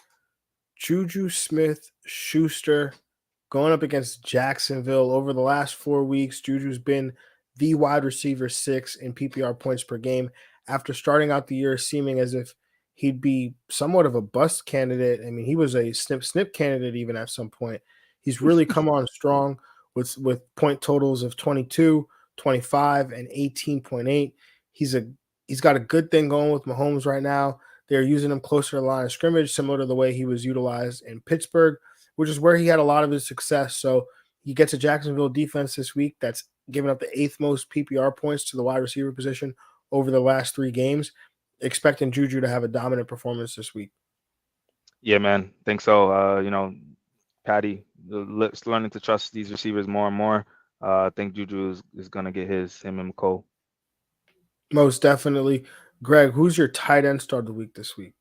Juju Smith-Schuster going up against Jacksonville. Over the last 4 weeks, Juju's been the wide receiver 6 in PPR points per game after starting out the year seeming as if he'd be somewhat of a bust candidate. I mean, he was a snip candidate even at some point. He's really come on strong with point totals of 22, 25, and 18.8. He's got a good thing going with Mahomes right now. They're using him closer to the line of scrimmage, similar to the way he was utilized in Pittsburgh, which is where he had a lot of his success. So he gets a Jacksonville defense this week that's given up the 8th most PPR points to the wide receiver position over the last 3 games. Expecting Juju to have a dominant performance this week. Yeah, man. Think so. Patty learning to trust these receivers more and more. I think Juju is going to get him and McCole. Most definitely. Greg, who's your tight end start of the week this week?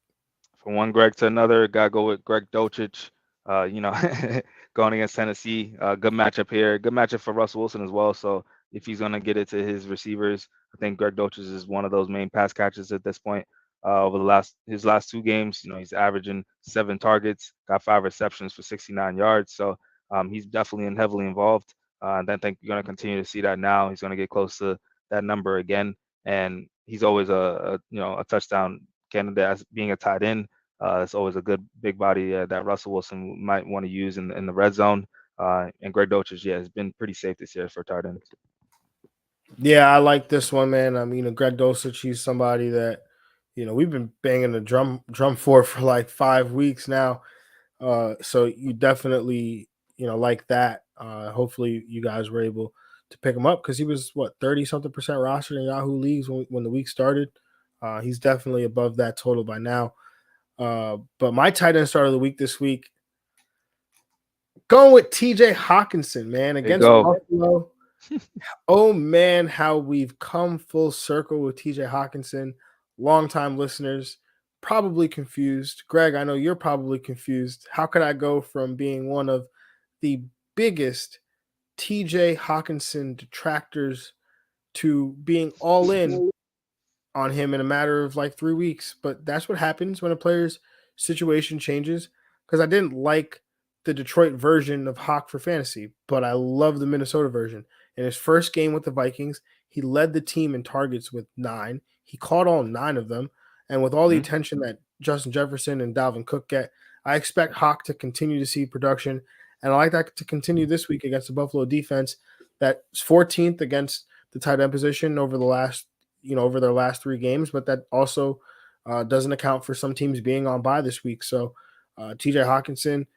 From one Greg to another, got to go with Greg Dulcich. Going against Tennessee. Good matchup here. Good matchup for Russell Wilson as well. So if he's going to get it to his receivers, I think Greg Dulcich is one of those main pass catchers at this point. Over his last 2 games, he's averaging 7 targets, got 5 receptions for 69 yards. So he's definitely heavily involved. And I think you're going to continue to see that now. He's going to get close to that number again, and he's always a touchdown candidate as being a tight end. It's always a good big body that Russell Wilson might want to use in the red zone. And Greg Dulcich, has been pretty safe this year for tight ends. Yeah, I like this one, man. I mean, Greg Dulcich, he's somebody that, we've been banging the drum for like 5 weeks now. So you definitely, like that. Hopefully you guys were able to pick him up because he was what 30 something percent rostered in Yahoo leagues when the week started. He's definitely above that total by now. But my tight end start of the week this week, going with TJ Hawkinson, man, There you against go. Buffalo. Oh man, how we've come full circle with TJ Hawkinson. Longtime listeners, probably confused. Greg, I know you're probably confused. How could I go from being one of the biggest TJ Hawkinson detractors to being all in on him in a matter of like 3 weeks? But that's what happens when a player's situation changes. Because I didn't like the Detroit version of Hawk for fantasy, but I love the Minnesota version. In his first game with the Vikings, he led the team in targets with 9. He caught all 9 of them. And with all the Mhm. attention that Justin Jefferson and Dalvin Cook get, I expect Hawk to continue to see production. And I like that to continue this week against the Buffalo defense that's 14th against the tight end position over their last 3 games, but that also doesn't account for some teams being on bye this week. So TJ Hawkinson,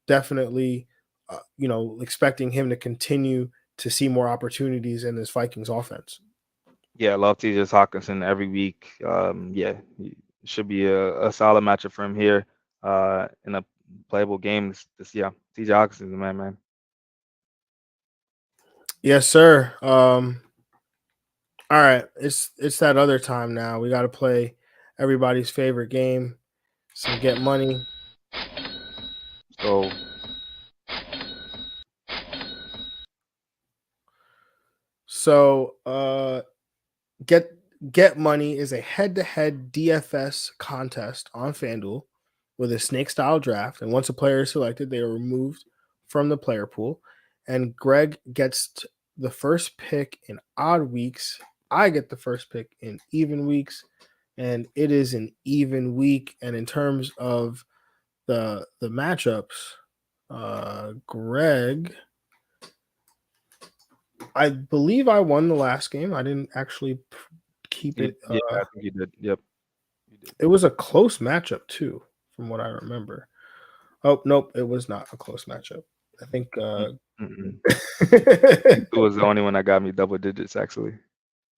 definitely, expecting him to continue to see more opportunities in this Vikings offense. Yeah, I love TJ Hawkinson every week. Yeah, it should be a solid matchup for him here in a playable game. Yeah, TJ Hawkinson, the man. Yes, sir. All right, it's that other time now. We got to play everybody's favorite game, some get money. So So Get Get Money is a head-to-head DFS contest on FanDuel with a snake-style draft, and once a player is selected, they are removed from the player pool. And Greg gets the first pick in odd weeks. I get the first pick in even weeks, and it is an even week. And in terms of the matchups, Greg, I believe I won the last game. I didn't actually keep it. yeah, I think you did. Yep, you did. It was a close matchup too, from what I remember. Oh nope, it was not a close matchup. I think Mm-mm. It was the only one that got me double digits actually.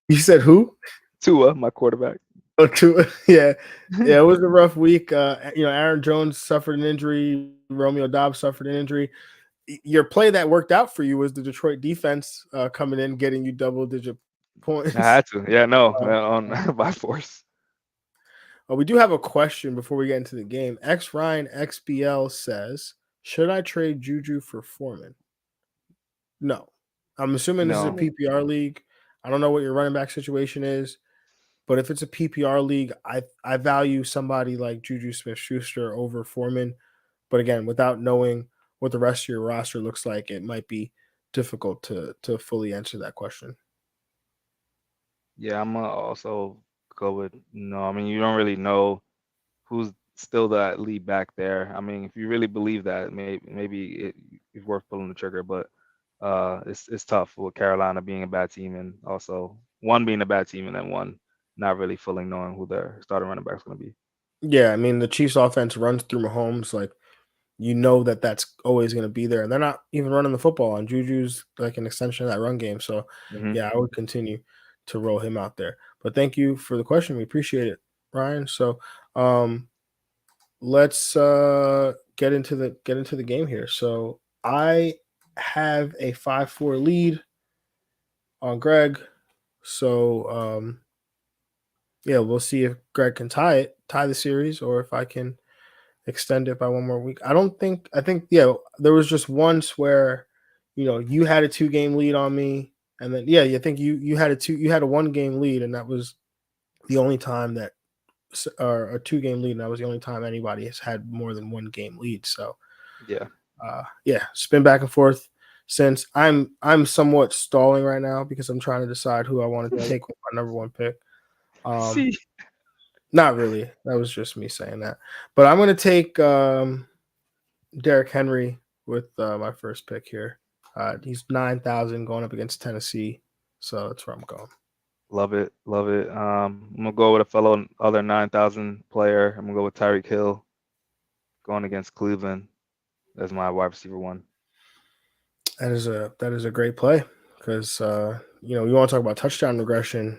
you said who? Tua, my quarterback. Oh, true. Yeah, yeah. It was a rough week. Aaron Jones suffered an injury. Romeo Dobbs suffered an injury. Your play that worked out for you was the Detroit defense coming in, getting you double-digit I points. had to. Yeah, no, Uh, on by force. we do have a question before we get into the game. X Ryan XBL says, "Should I trade Juju for Foreman?" No. I'm assuming this is a No. PPR league. I don't know what your running back situation is, but if it's a PPR league, I value somebody like Juju Smith-Schuster over Foreman. But again, without knowing what the rest of your roster looks like, it might be difficult to fully answer that question. Yeah, I'm gonna also go with no. I mean, you don't really know who's still that lead back there. I mean, if you really believe that, maybe it's worth pulling the trigger. But it's tough with Carolina being a bad team and also one being a bad team and then one not really fully knowing who their starting running back is going to be. Yeah, I mean the Chiefs offense runs through Mahomes, like that's always going to be there, and they're not even running the football. And Juju's like an extension of that run game, so Hmm. yeah, I would continue to roll him out there. But thank you for the question, we appreciate it, Ryan. So let's get into the game here. So I have a 5-4 lead on Greg. So yeah, we'll see if Greg can tie the series, or if I can extend it by one more week. I think yeah, there was just once where you had a 2-game lead on me, and then yeah, I think you had a 1-game lead, and that was the only time that or a 2-game lead, and that was the only time anybody has had more than 1-game lead. So Yeah. yeah, spin back and forth. Since I'm somewhat stalling right now because I'm trying to decide who I wanted to take with my number 1 pick. See. Not really. That was just me saying that. But I'm going to take Derrick Henry with my first pick here. He's 9,000 going up against Tennessee, so that's where I'm going. Love it, love it. I'm gonna go with a fellow other 9,000 player. I'm gonna go with Tyreek Hill going against Cleveland as my wide receiver one. That is a great play because you know, you want to talk about touchdown regression.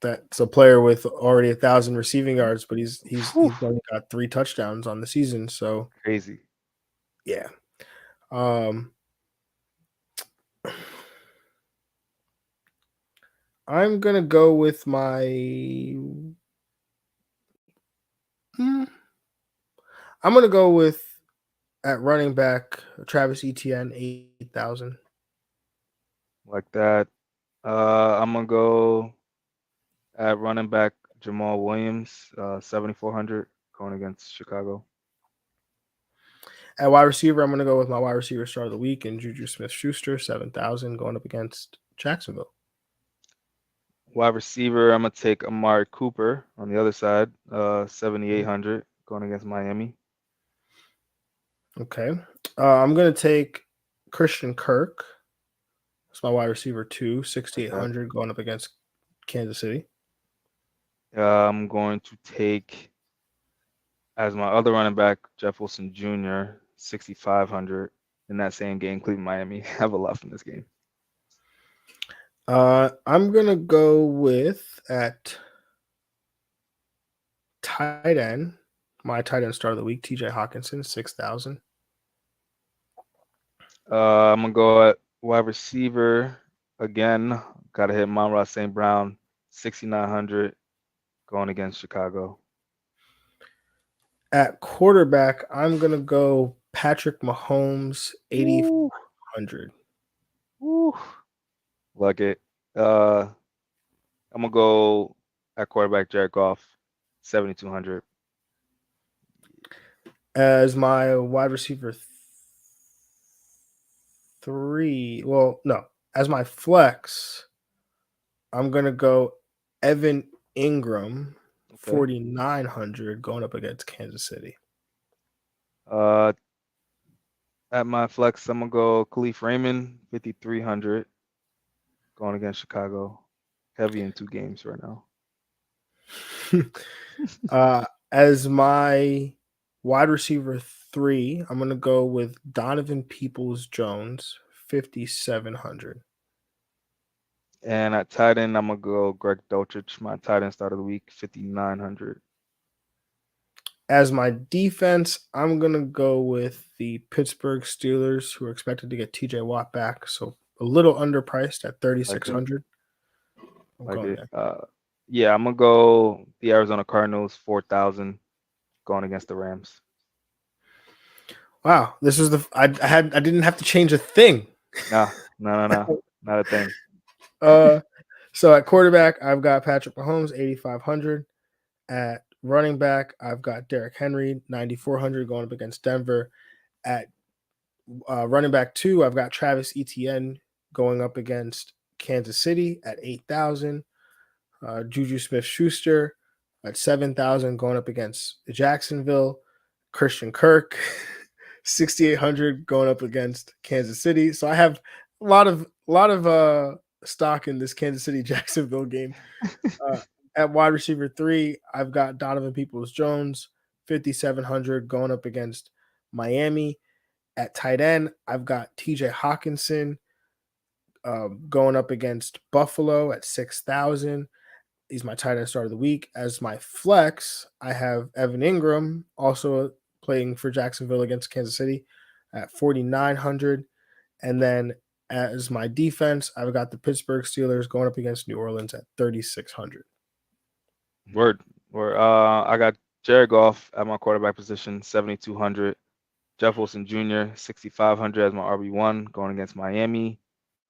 That's a player with already 1,000 receiving yards, but Whew, he's only got 3 touchdowns on the season. So crazy. yeah, um, I'm gonna go with my. Hmm, I'm gonna go with at running back Travis Etienne 8,000. Like that. I'm gonna go at running back Jamal Williams, 7,400 going against Chicago. At wide receiver, I'm gonna go with my wide receiver star of the week and Juju Smith-Schuster 7,000 going up against Jacksonville. Wide receiver, I'm gonna take Amari Cooper on the other side, 7,800 going against Miami. Okay, I'm gonna take Christian Kirk. That's my wide receiver two, Like that. 6,800 going up against Kansas City. I'm going to take as my other running back Jeff Wilson Jr. 6,500 in that same game. Cleveland Miami have a lot from this game. I'm gonna go with at tight end, my tight end star of the week, TJ Hawkinson, 6,000. I'm gonna go at wide receiver again. Got to hit Monroe St. Brown 6,900 going against Chicago. At quarterback, I'm gonna go Patrick Mahomes, Woo, 8,500. woo. Like it. Uh, I'm gonna go at quarterback Jared Goff 7,200. As my wide receiver three, well, no, as my flex, I'm gonna go Evan Ingram, Okay. 4,900 going up against Kansas City. Uh, at my flex, I'm gonna go Khalif Raymond 5,300 going against Chicago. Heavy in 2 games right now. As my wide receiver three, I'm gonna go with Donovan Peoples Jones, 5,700. And at tight end, I'm gonna go Greg Dulcich, my tight end start of the week, 5,900. As my defense, I'm gonna go with the Pittsburgh Steelers, who are expected to get TJ Watt back, so a little underpriced at Like it, 3,600. I'm like going it. there. Yeah, I'm gonna go the Arizona Cardinals, 4,000 going against the Rams. Wow, this was I didn't have to change a thing. Nah, no, not a thing. uh, so at quarterback, I've got Patrick Mahomes, 8,500. At running back, I've got Derrick Henry, 9,400 going up against Denver. At running back two, I've got Travis Etienne going up against Kansas City at 8,000. Juju Smith-Schuster at 7,000 going up against Jacksonville. Christian Kirk, 6,800 going up against Kansas City. So I have a lot of stock in this Kansas City Jacksonville game. Uh, at wide receiver three, I've got Donovan Peoples Jones, 5,700 going up against Miami. At tight end, I've got TJ Hawkinson going up against Buffalo at 6,000. He's my tight end start of the week. As my flex, I have Evan Ingram also playing for Jacksonville against Kansas City at 4,900. And then as my defense, I've got the Pittsburgh Steelers going up against New Orleans at 3,600. Word. Word. I got Jared Goff at my quarterback position, 7,200. Jeff Wilson Jr., 6,500 as my RB1 going against Miami.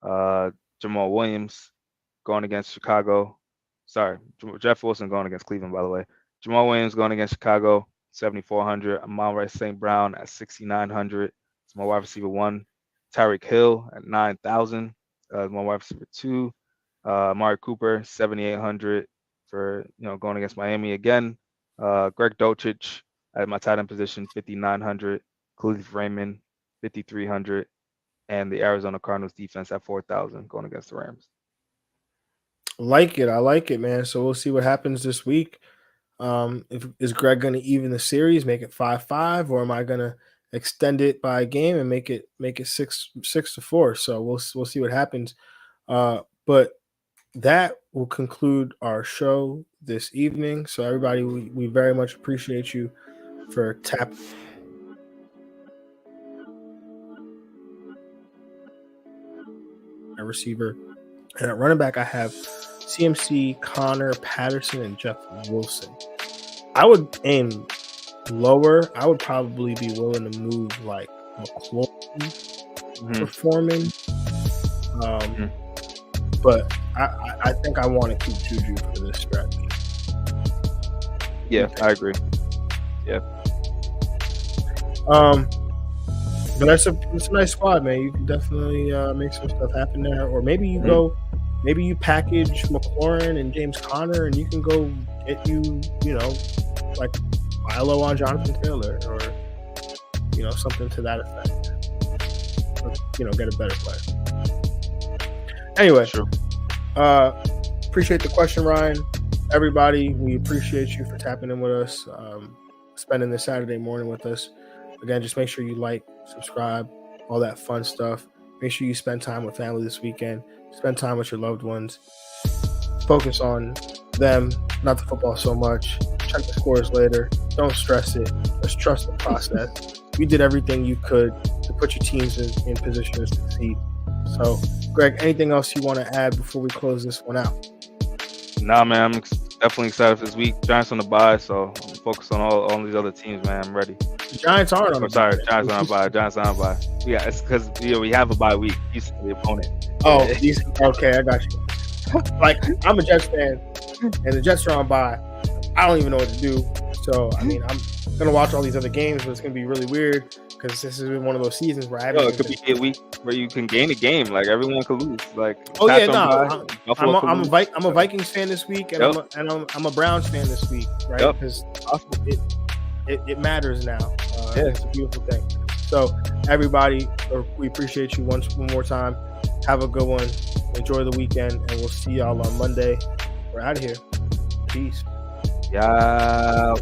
Uh, Jamal Williams going against Chicago. Sorry, Jeff Wilson going against Cleveland, by the way. Jamal Williams going against Chicago, 7,400. Amon St. Brown at 6,900. It's my wide receiver one. Tyreek Hill at 9,000. My wide receiver two. Amari Cooper, 7,800 for going against Miami again. Greg Dulcich at my tight end position, 5,900. Khalif Raymond, 5,300, and the Arizona Cardinals defense at 4,000 going against the Rams. Like it. I like it, man. So we'll see what happens this week. If is Greg going to even the series, make it 5-5, or am I going to extend it by a game and make it 6-4? So we'll see what happens. But that will conclude our show this evening. So everybody, we very much appreciate you for tapping a receiver. And at running back, I have CMC, Connor, Patterson, and Jeff Wilson. I would aim lower. I would probably be willing to move like McLaurin for Foreman. But I think I want to keep Juju for this stretch. Yeah, I agree. Yeah. But it's a nice squad, man. You can definitely make some stuff happen there. Or maybe you go, maybe you package McLaurin and James Conner, and you can go get like Milo on Jonathan Taylor, or something to that effect. Or, get a better player. Anyway, Sure. Appreciate the question, Ryan. Everybody, we appreciate you for tapping in with us, spending this Saturday morning with us. Again, just make sure you like, subscribe, all that fun stuff. Make sure you spend time with family this weekend. Spend time with your loved ones. Focus on them, not the football so much. Check the scores later. Don't stress it. Just trust the process. You did everything you could to put your teams in position to succeed. So, Greg, anything else you want to add before we close this one out? Nah, man, I'm definitely excited for this week. Giants on the bye, so I'm focused on all these other teams, man. I'm ready. The Giants aren't on the bye. Giants on bye. Giants on bye. Yeah, it's because we have a bye week. You see the opponent. Oh, okay, I got you. Like, I'm a Jets fan, and the Jets are on bye. I don't even know what to do. So, I mean, I'm going to watch all these other games, but it's going to be really weird because this has been one of those seasons where I haven't. It could be a week where you can gain a game. Like, everyone could lose. Like, I'm a Vikings fan this week, and I'm a Browns fan this week, right? Because it matters now. It's a beautiful thing. So, everybody, we appreciate you one more time. Have a good one. Enjoy the weekend, and we'll see y'all on Monday. We're out of here. Peace. Yeah.